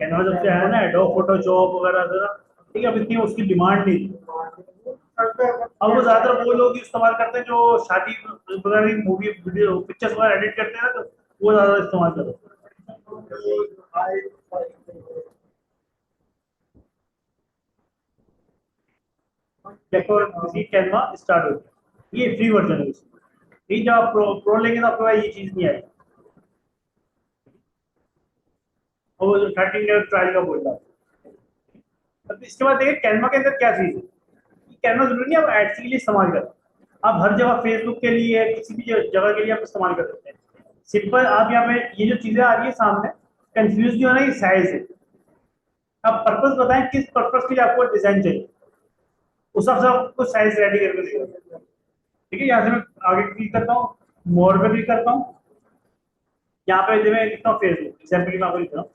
कैनवा जब से आया ना, एडोब फोटोशॉप वगैरह था ना, ठीक है, अब इतनी उसकी डिमांड नहीं थी। अब वो ज्यादातर वो लोग इस्तेमाल करते हैं जो शादी वगैरह की मूवी वीडियो पिक्चर्स वगैरह एडिट करते हैं ना, तो वो ज्यादा इस्तेमाल करते हैं। देखो, इसी कैनवा स्टार्ट हो गया, ये फ्री वर्जन है इसकी। ये जब आप प्रो लेंगे तो आपको ये चीज नहीं आएगी। और वो 13 डेज ट्रायल का बोल रहा है। अब इसके बाद देखिए कैनवा के अंदर क्या चीज है। कैनवा जरूरी नहीं आप एड्स के लिए इस्तेमाल करें, आप हर जगह फेसबुक के लिए किसी भी जगह के लिए आप इस्तेमाल कर सकते हैं। सिंपल आप यहाँ पे ये जो चीजें आ रही है सामने, कंफ्यूज नहीं होना, ये साइज है। आप पर्पस बताएं किस पर्पस के लिए आपको डिजाइन चाहिए, उस हिसाब से आपको साइज रेडी करके देगा। ठीक है, यहाँ से मैं आगे क्लिक करता हूँ, मोर पे क्लिक करता हूँ, यहाँ पे जो मैं लिखता हूँ फेसबुक, एग्जाम्पल की मैं आपको लिख रहा हूँ।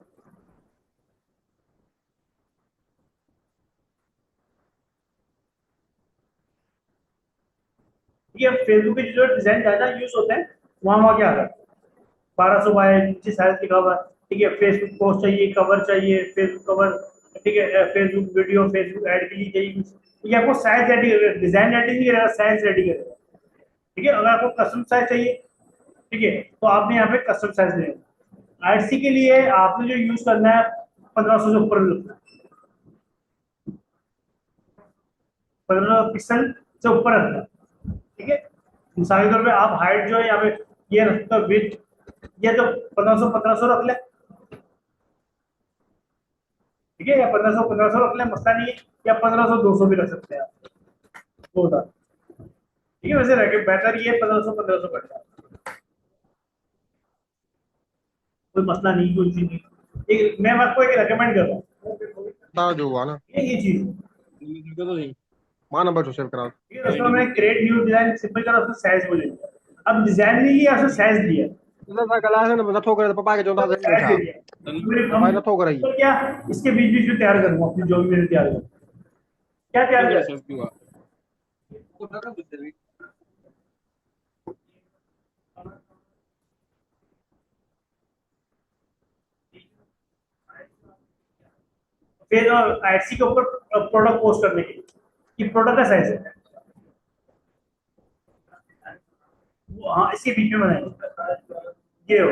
ये फेसबुक के जो डिजाइन ज्यादा यूज होते हैं वहां वहां क्या आता है, 1200 बाय नीचे साइज लिखा हुआ है। ठीक है, फेसबुक पोस्ट चाहिए, कवर चाहिए, फेसबुक कवर। ठीक है, फेसबुक वीडियो, फेसबुक ऐड के लिए चाहिए। ये आपको साइज रेडी करेगा, डिजाइन रेडी नहीं करेगा, साइज रेडी करेगा। ठीक है, अगर आपको कस्टम साइज चाहिए, ठीक है, तो आपने यहाँ पे कस्टम साइज लेना। आईसी के लिए आपने जो यूज करना है 1500 से ऊपर रखना है, 15 पिक्सल से ऊपर रखना है। ठीक है, मिसाल के तौर पे आप हाइट जो है यहाँ पे ये रखता विथ, ये तो 1500 रख ले। ठीक है, या 1500 रख ले, मसला नहीं है। या 1500 भी रख सकते हैं आप, वो होता है। ठीक है, वैसे रखे बेहतर ये 1500 करता है, कोई मसला नहीं, कोई चीज नहीं। एक मैं आपको एक रेकमेंड कर रहा हूँ, बता जो हुआ ना ये चीज। तो सही। मां नंबर जो सेव करा। ठीक है, दोस्तों मैंने क्रिएट न्यू डिजाइन सिंपल करा, उसमें साइज बोले, अब डिजाइन नहीं लिया, उसमें साइज दिया, इधर सा गला है ना नथो करे तो पापा के चौथा दिन साइज बैठा दे दिया। मेरे भाई नथो करे तो क्या इसके बीच बीच में तैयार करूंगा अपनी जो भी मैंने तैयार किया, क्या तैयार किया, फिर एटसी के ऊपर प्रोडक्ट पोस्ट करने के लिए कि प्रोडक्ट का साइज है वो, हाँ इसके बीच में बनाएंगे ये हो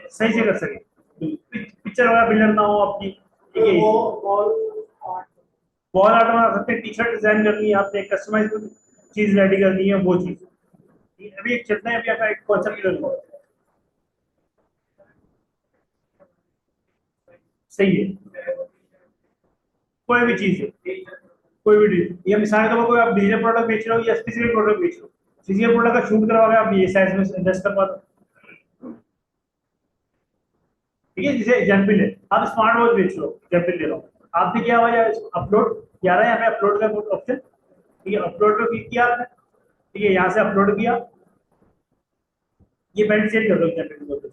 सही से कर सके, पिक्चर वगैरह बिल्डर ना हो आपकी, ठीक है। वॉल आर्ट बना सकते हैं, टी शर्ट डिजाइन करनी है आपने, कस्टमाइज चीज रेडी करनी है वो चीज, अभी एक चलता है, अभी आपका एक कॉन्सेप्ट क्लियर, सही है, कोई भी चीज है, कोई भी ये मिसाल के तौर पर कोई आप डिजिटल प्रोडक्ट बेच रहे हो या फिजिकल प्रोडक्ट बेच रहे हो, फिजिकल प्रोडक्ट का शूट करवा के आप ये साइज में एडजस्ट करवा दो, ठीक है। जैसे एग्जाम्पल है, आप स्मार्ट वॉच बेच रहे हो, एग्जाम्पल ले रहा हूँ, आपने क्या हुआ, अपलोड किया रहा है यहाँ पे अपलोड का ऑप्शन, ठीक है, अपलोड पे क्लिक किया आपने, ठीक है, यहाँ से अपलोड किया, ये फाइल चेक कर दो, एग्जाम्पल के तौर पे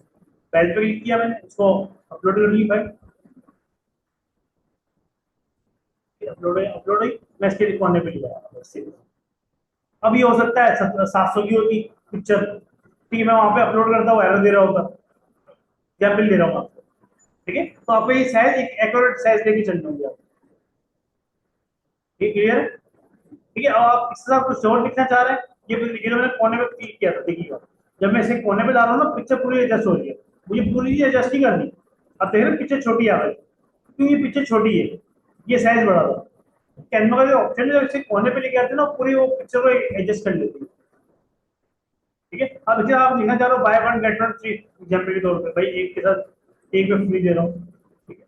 फाइल पे क्लिक किया मैंने, इसको अपलोड कर ली फाइल, अपलोड हुई, मैं इसके कोने पे लिया, अब ये हो सकता है 700 की होती पिक्चर, ठीक है, मैं वहां पे अपलोड करता हूँ, एरर दे रहा होगा, एग्जाम्पल दे रहा हूँ आपको, ठीक है, तो आपको ये साइज एक एक्यूरेट साइज लेके चलना होगा, ठीक क्लियर है, ठीक है। अब आप इसके साथ कुछ और लिखना चाह रहे हैं, ये मैंने कोने पे क्लिक किया था, देखिएगा जब मैं इसे कोने पे डाल रहा हूँ ना, पिक्चर पूरी एडजस्ट हो रही है, मुझे पूरी एडजस्ट नहीं करनी, अब देख रहे हैं पिक्चर छोटी आ रही है, क्योंकि ये पिक्चर छोटी है, ये साइज बड़ा था, कैनवा का जो ऑप्शन है, इसे कोने पे लेके आते हैं ना, पूरी वो पिक्चर को एडजस्ट कर लेती है, ठीक है। अब इसे आप लिखना चाह रहे हो by one get one free, example के तौर पे भाई एक के साथ एक में फ्री दे रहा हूँ, ठीक है,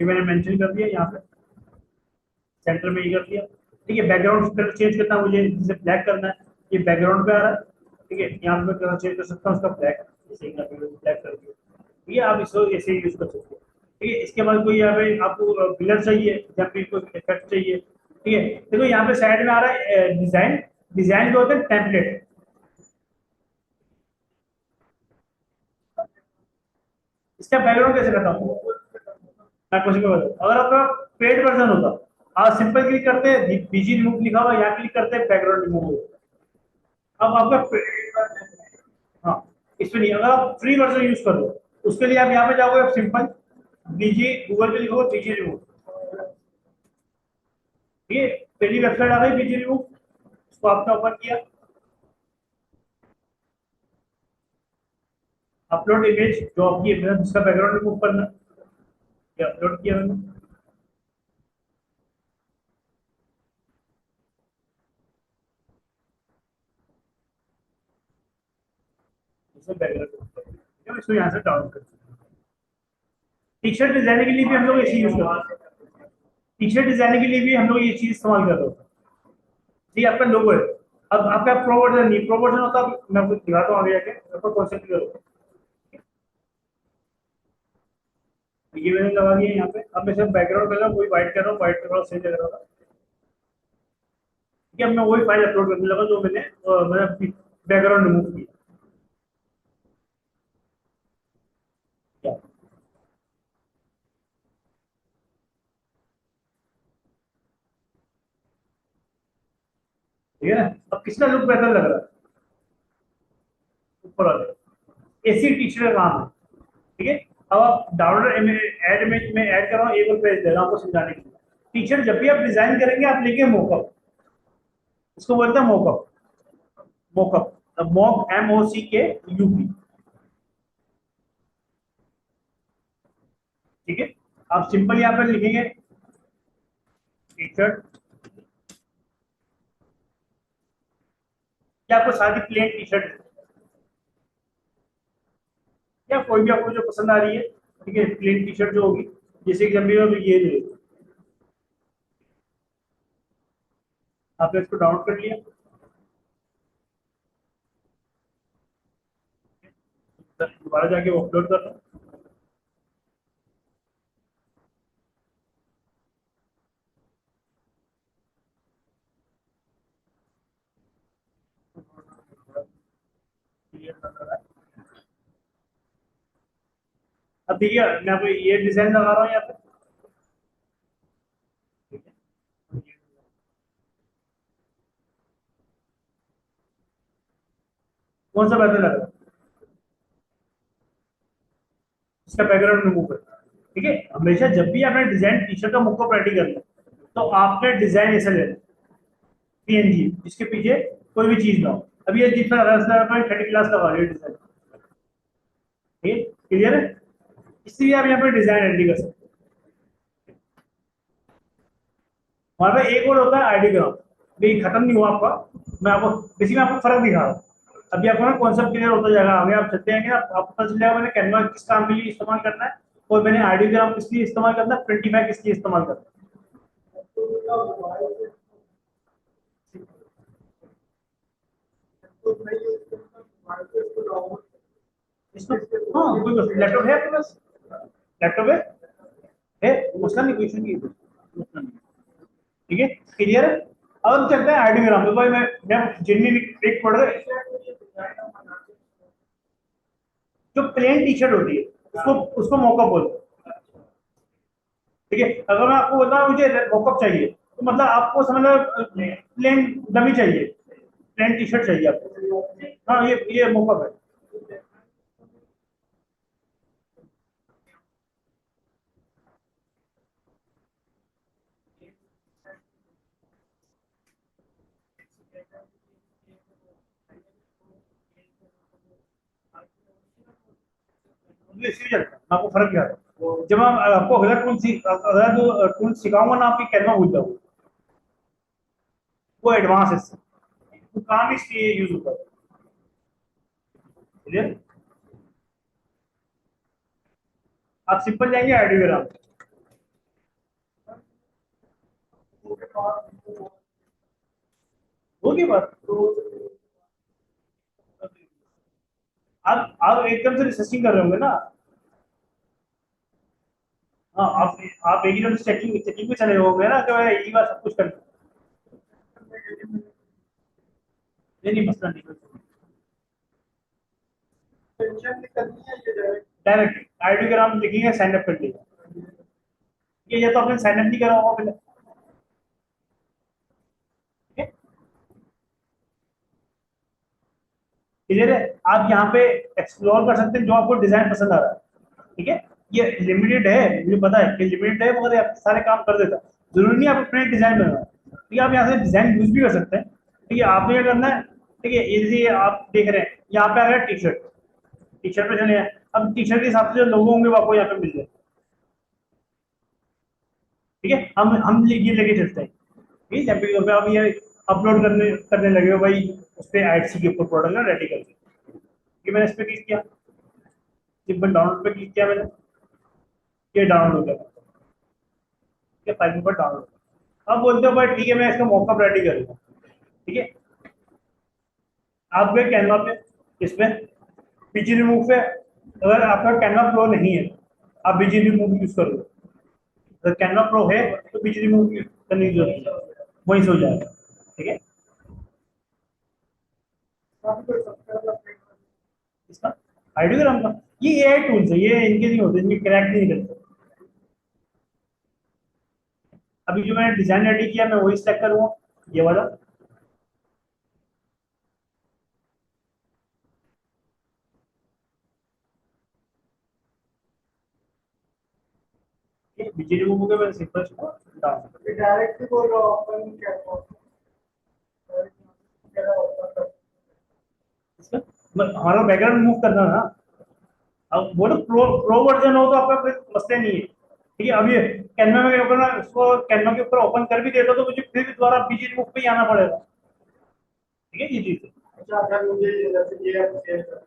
ये मैंने मेंशन कर दिया यहाँ पे, सेंटर में ये कर दिया, ठीक है। बैकग्राउंड कलर चेंज करना है मुझे, जिसे ब्लैक करना है, ये बैकग्राउंड पे आ रहा है, ठीक है, यहाँ पे कलर चेंज कर सकता हूँ उसका ब्लैक, जैसे ब्लैक कर दिया, ठीक है, आप इसको ऐसे ही यूज कर सकते हो, ठीक है। इसके बाद कोई यहाँ पे आपको पिलर चाहिए या फिर कोई इफेक्ट चाहिए, ठीक है, देखो यहाँ पे साइड में आ रहा है डिजाइन, डिजाइन जो होते हैं टेम्पलेट, इसका बैकग्राउंड कैसे करता हूँ मैं, कुछ भी बता, अगर आपका पेड वर्जन होता, आप सिंपल क्लिक करते हैं बीजी रिमूव लिखा हुआ, यहाँ क्लिक करते हैं बैकग्राउंड रिमूव होता, अब आपका हाँ इस पे नहीं, अगर आप फ्री वर्जन यूज कर लो, उसके लिए आप यहाँ पे जाओगे, आप सिंपल बीजी गूगल पे लिखोगे बीजी रिमूव, ठीक है, पहली वेबसाइट आ गई बीजी रिमूव, उसको आपने ओपन किया, अपलोड इमेज जो आपकी जिसका बैकग्राउंड रिमूव करना है, ये अपलोड किया मैंने, इसमें बैकग्राउंड, इसको यहाँ से डाउनलोड कर, टी शर्ट डिजाइन के लिए भी हम लोग इसी यूज करते हैं, टी शर्ट डिजाइन के लिए भी हम लोग ये चीज इस्तेमाल कर रहे होते हैं, ठीक है, आपका लोगो है, अब आपका प्रो वर्जन नहीं, प्रो वर्जन होता है, मैं आपको दिखाता हूँ आगे जाके, आपको कॉन्सेप्ट क्लियर होगा, ये मैंने लगा दिया यहाँ पे, अब मैं सिर्फ बैकग्राउंड कलर वही व्हाइट कर रहा हूँ, व्हाइट कलर सही लग रहा था, ठीक है, अब मैं वही फाइल अपलोड करने लगा जो मैंने बैकग्राउंड रिमूव किया, क्या ठीक है ना, अब किसका लुक बेहतर लग रहा है, ऊपर वाले ऐसी टी शर्ट का काम है, ठीक है। अब आप डाउनलोड ऐड इमेज में ऐड कर रहा हूँ, एक और पेज दे रहा हूँ आपको समझाने के लिए, टी शर्ट जब भी आप डिजाइन करेंगे आप लेंगे मोकअप, इसको बोलते हैं मोकअप, मोकअप मॉक MOCKUP, ठीक है, आप सिंपल यहाँ पर लिखेंगे टी शर्ट, या आपको सादी प्लेन टी शर्ट या कोई भी आपको जो पसंद आ रही है, ठीक है, प्लेन टी शर्ट जो होगी, जैसे कि जब भी ये ले, आपने इसको डाउनलोड कर लिया, दोबारा जाके वो अपलोड कर रहा हूँ, अब देखिए मैं आपको ये डिजाइन लगा रहा हूँ यहाँ पे, ठीक है। कौन सा बेहतर लग रहा है? इसका बैकग्राउंड रिमूव करना है, ठीक है। हमेशा जब भी आपने डिजाइन टी शर्ट का मुक्का रेडी करना है, तो आपने डिजाइन ऐसा लेना पीएनजी, जिसके पीछे कोई भी चीज ना हो। अभी ये जितना थर्टी क्लास का वाला डिजाइन, ठीक है, क्लियर है। इसलिए आप यहाँ पे डिजाइन रेडी कर सकते हैं। वहां पे एक और होता है आईडी ग्राम, भी खत्म नहीं हुआ आपका। मैं आपको बेसिकली आपको फर्क दिखा रहा हूँ। अभी आपको ना कॉन्सेप्ट क्लियर होता जाएगा, आगे आप चलते हैं आपको पता चल जाएगा मैंने कैनवा किस काम के लिए इस्तेमाल करना है, और मैंने आईडी ग्राम किस लिए इस्तेमाल करना है, प्रिंटीफाई किस लिए इस्तेमाल करना है। इसमें हाँ कोई लैपटॉप है आपके पास? लैपटॉप है मसला नहीं, कोई इशू नहीं है, मसला नहीं, ठीक है, क्लियर है। अब हम चलते हैं आईडी ग्राम पे। भाई मैं जितनी एक प्रोडक्ट, जो प्लेन टी शर्ट होती है उसको उसको मॉकअप बोलते हैं, ठीक है। अगर मैं आपको बोलता हूँ मुझे मॉकअप चाहिए, तो मतलब आपको समझ लो प्लेन डमी चाहिए, प्लेन टी शर्ट चाहिए आपको, हाँ ये मॉकअप है। ये इसी चलता है, मैं आपको फर्क क्या है। जब हम आपको अगला जो टूल सिखाऊंगा ना, आपकी कैनवा भूल जाओ, वो एडवांस है, वो काम इसलिए यूज होता है, क्लियर। आप सिंपल जाएंगे आईडी ग्राम, होगी बात। आप एकदम से रिसर्चिंग कर रहे होंगे ना। हाँ आप एकदम से चेकिंग चेकिंग पे चले होंगे ना, जो है यही बात सब कुछ करना। नहीं नहीं मसला नहीं, टेंशन निकलनी है ये डायरेक्ट। डायरेक्ट आईडी ग्राम लिखेंगे, साइन अप कर लीजिए। ये तो आपने साइन अप नहीं करा होगा पहले, ठीक है, क्लियर है। आप यहाँ पे एक्सप्लोर कर सकते हैं जो आपको डिजाइन पसंद आ रहा है, ठीक है। ये लिमिटेड है, मुझे पता है कि लिमिटेड है, मगर ये आप सारे काम कर देता है। जरूरी नहीं आप अपने डिजाइन बनाना, ठीक है। आप यहाँ से डिजाइन यूज भी कर सकते हैं, ठीक है। आपने क्या करना है, ठीक है, ये आप देख रहे हैं यहाँ पे आ गया टी शर्ट, टी शर्ट पे चले हैं। अब टी शर्ट के हिसाब से जो लोगो होंगे वो आपको यहाँ पे मिल जाए, ठीक है। हम ये लेके चलते हैं, ठीक है। जब भी आप ये अपलोड करने करने लगे हो भाई, उस पर आईटी के ऊपर प्रोडक्ट ना रेडी करके, ये मैंने इस पर क्लिक किया, सिंपल डाउनलोड पे क्लिक किया मैंने, ये डाउनलोड हो गया, ठीक है, फाइल पर डाउनलोड। अब बोलते हो भाई ठीक है मैं इसका मॉकअप रेडी करूंगा, ठीक है। आप गए कैनवा पे, इसमें बीजी रिमूव पे, अगर आपका कैनवा प्रो नहीं है, आप बीजी रिमूव यूज करोगे। अगर कैनवा प्रो है तो बीजी रिमूव करने की जरूरत नहीं, वहीं से हो जाएगा, ठीक है। इसका आइडियोग्राम का ये एआई टूल्स है, ये इनके नहीं होते, इनके क्रैक नहीं करते। अभी जो मैंने डिजाइन रेडी किया मैं वही सेलेक्ट करूंगा, ये वाला, बीजी रिमूव हो गया, मैंने सिंपल इसको डाल डायरेक्ट भी बोल रहा हूँ अपन क्या इसका, हमारा बैकग्राउंड रिमूव करना ना। अब वो तो प्रो वर्जन हो तो आपका कोई मसला नहीं है, ठीक है। अब ये कैनवा में ऊपर ना, इसको कैनवा के ऊपर ओपन कर भी देता तो मुझे फिर दोबारा बीजी रिमूव पे ही आना पड़ेगा, ठीक है, ये चीज है। अच्छा अगर मुझे जैसे ये आप शेयर करते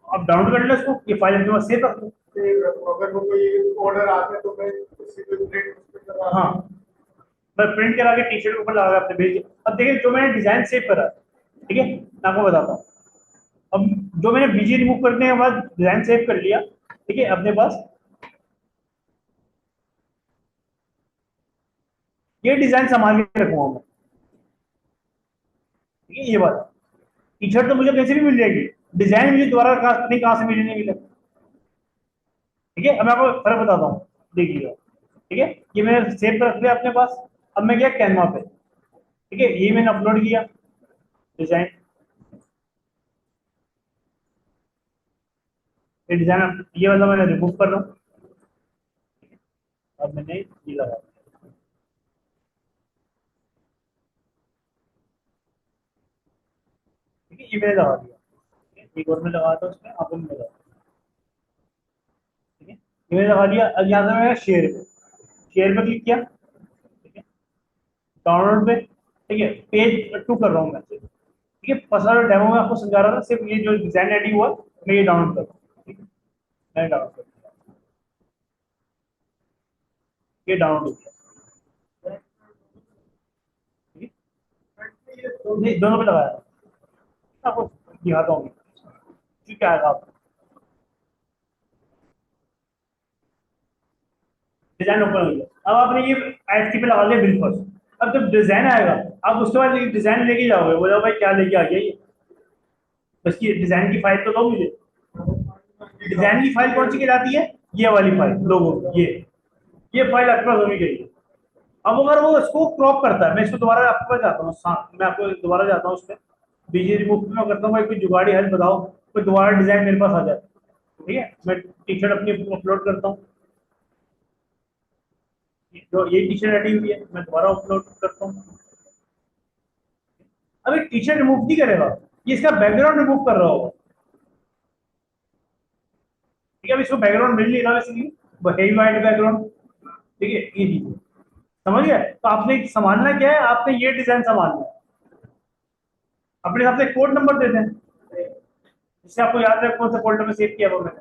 आप डाउनलोड कर लो इसको, ये फाइल अपने पास सेव रख लो। हैं अगर वो कोई ऑर्डर आता है तो मैं उसी को प्रिंट उस पे करा हाँ मैं प्रिंट करा के टी शर्ट के ऊपर लगा के आपसे भेज दिया। अब देखिए जो मैंने डिजाइन सेव करा, ठीक है, मैं आपको बताता हूँ। अब जो मैंने बीजी रिमूव करने के बाद डिजाइन सेव कर लिया, ठीक है, अपने पास ये डिजाइन संभाल के रखूंगा मैं, ठीक है। ये बात टी शर्ट तो मुझे कैसे भी मिल जाएगी, डिजाइन मुझे दोबारा कहाँ से मिलने मिले। ठीक है, अब मैं आपको फर्क बताता हूँ, देखिएगा। ठीक है, ये मैंने सेव कर रख लिया अपने पास। अब मैं गया कैनवा पे। ठीक है, ये मैंने अपलोड किया डिजाइन। ये डिजाइन ये वाला मैंने रिमूव कर रहा हूँ। अब मैंने ये लगा दिया। ठीक है, ये मैंने लगा दिया। एक और में लगा था उसमें, अब मैंने लगा। ठीक है, ये मैंने लगा दिया। अब यहाँ से मैं शेयर पे क्लिक किया। ठीक है, डाउनलोड पे। ठीक है, पेज 2 कर रहा हूँ मैं। ठीक है, फर्स्ट वाला डेमो में आपको समझा रहा था, सिर्फ ये जो डिजाइन रेडी हुआ मैं ये डाउनलोड कर रहा हूँ। ठीक है, मैं डाउनलोड कर दिया। ये डाउनलोड हो गया। ठीक है, नहीं दोनों पे लगाया आपको दिखाता हूँ क्या आएगा आपको। डिजाइन ओपन हो गया। अब आपने ये एचटी पे लगा लिया बिल फर्स्ट। अब जब डिजाइन आएगा, आप उसके बाद डिजाइन लेके जाओगे, बोलो भाई क्या लेके आ गया ये, बस ये डिजाइन की फाइल तो दो मुझे। डिजाइन की फाइल कौन सी कहलाती है, ये वाली फाइल लोगो, ये फाइल आपके पास होनी चाहिए। अब अगर वो इसको क्रॉप करता है, मैं इसको दोबारा आपके पास जाता हूँ, मैं आपको दोबारा जाता हूँ उस पर बीजी रिमूव में करता हूँ, भाई कोई जुगाड़ी हेल्प बताओ, कोई दोबारा डिजाइन मेरे पास आ जाए। ठीक है, मैं टी शर्ट अपनी अपलोड करता हूँ। जो ये टी शर्ट रेडी हुई है, मैं दोबारा अपलोड करता हूँ। अब एक टी शर्ट रिमूव नहीं करेगा, ये इसका बैकग्राउंड रिमूव कर रहा होगा। ठीक है, अब इसको बैकग्राउंड मिल नहीं रहा, इसलिए हेवी वाइट बैकग्राउंड। ठीक है, ये चीज समझ गया। तो आपने संभालना क्या है, आपने ये डिजाइन संभालना है। अपने हिसाब से कोड नंबर दे दें, जिससे आपको याद रहे कौन सा फोल्डर में सेव किया हुआ मैंने।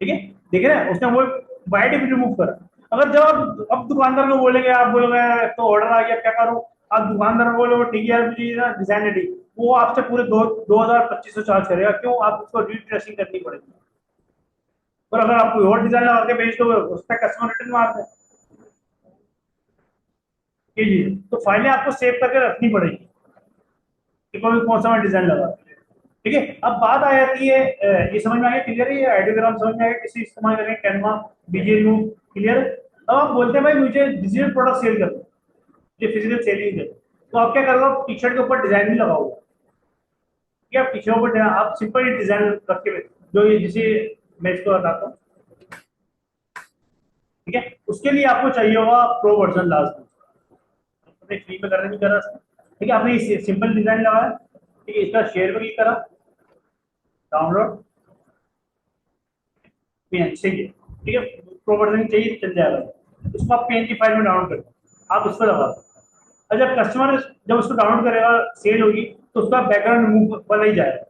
ठीक है, देख रहे हैं, उसने वो वाइट भी रिमूव करा। अगर जब आप अब दुकानदार को बोलेंगे, आप बोलोगे तो ऑर्डर आ गया क्या करूं, आप दुकानदार को बोलोगे ठीक है यार मुझे ना डिजाइन रेडी, वो आपसे पूरे 2,000-2,500 चार्ज करेगा। क्यों, आप उसको रीट्रेसिंग करनी पड़ेगी। और अगर आप कोई और डिजाइन लगा के भेज दोगे, उसका कस्टमर रिटर्न मारते हैं। ये चीज तो फाइलें आपको सेव करके रखनी पड़ेगी कि कौन सा मैं डिजाइन लगा। ठीक है, अब बात आ जाती है, ये समझ में आ गया, क्लियर है, ये आइडियोग्राम समझ में आ गया, किसी इस्तेमाल करेंगे कैनवा बीजे लूप, क्लियर। अब आप बोलते हैं भाई मुझे डिजिटल प्रोडक्ट सेल कर दो, मुझे फिजिकल सेलिंग है, तो आप क्या करोगे, टी शर्ट के ऊपर डिजाइन भी लगाओगे। ठीक है, आप टी शर्ट पर आप सिंपल डिजाइन रख के जो ये जिसे मैं इसको बताता हूँ। ठीक है, उसके लिए आपको चाहिए होगा प्रो वर्जन लास्ट फ्री में करने की तरह से। ठीक है, आपने ये सिंपल डिजाइन लगाया। ठीक है, इसका शेयर भी करा, डाउनलोड पीएनजी चाहिए। ठीक है, प्रो वर्जन चाहिए चल जाएगा, उसको आप पीएनजी फाइल में डाउनलोड करते आप उसको लगा दो। और जब कस्टमर जब उसको डाउनलोड करेगा, सेल होगी, तो उसका बैकग्राउंड रिमूव बना ही जाएगा।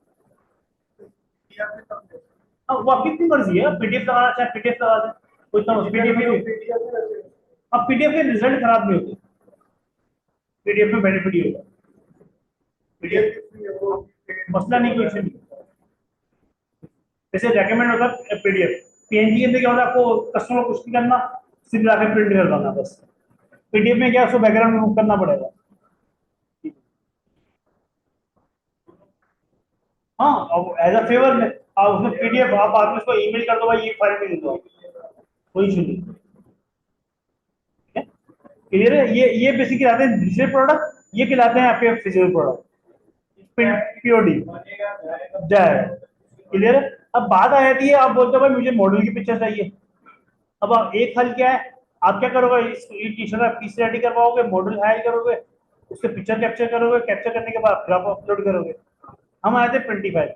अब वो आपकी अपनी मर्जी है, पीडीएफ लगाना चाहे पीडीएफ लगा दें, कोई तो पीडीएफ। अब पीडीएफ के रिजल्ट खराब नहीं होते, पीडीएफ में बेनिफिट ही होगा। पीडीएफ मसला नहीं, कोई इशू नहीं। जैसे रेकमेंड होता है पीडीएफ, पीएनजी के अंदर क्या होता है, आपको कस्टमर को कुछ नहीं करना, सिर्फ जाकर प्रिंट करवाना बस। पीडीएफ में क्या, उसको बैकग्राउंड रिमूव करना पड़ेगा। हाँ, अब एज अ फेवर में आप उसमें पीडीएफ आप बाद में उसको ईमेल कर दो, भाई ये फाइल में दे दो, कोई इशू नहीं। क्लियर है, ये बेसिकली आते हैं डिजिटल प्रोडक्ट, ये कहलाते हैं आपके फिजिकल प्रोडक्ट, पीओडी जाए। क्लियर है, अब बात आ जाती है, आप बोलते हो भाई मुझे मॉडल की पिक्चर चाहिए। अब आप एक हल क्या है, आप क्या करोगे, इस टी शर्ट आप पीस रेडी करवाओगे, मॉडल हायर करोगे, उसके पिक्चर कैप्चर करोगे, कैप्चर करने के बाद फिर आप अपलोड करोगे। हम आए थे 25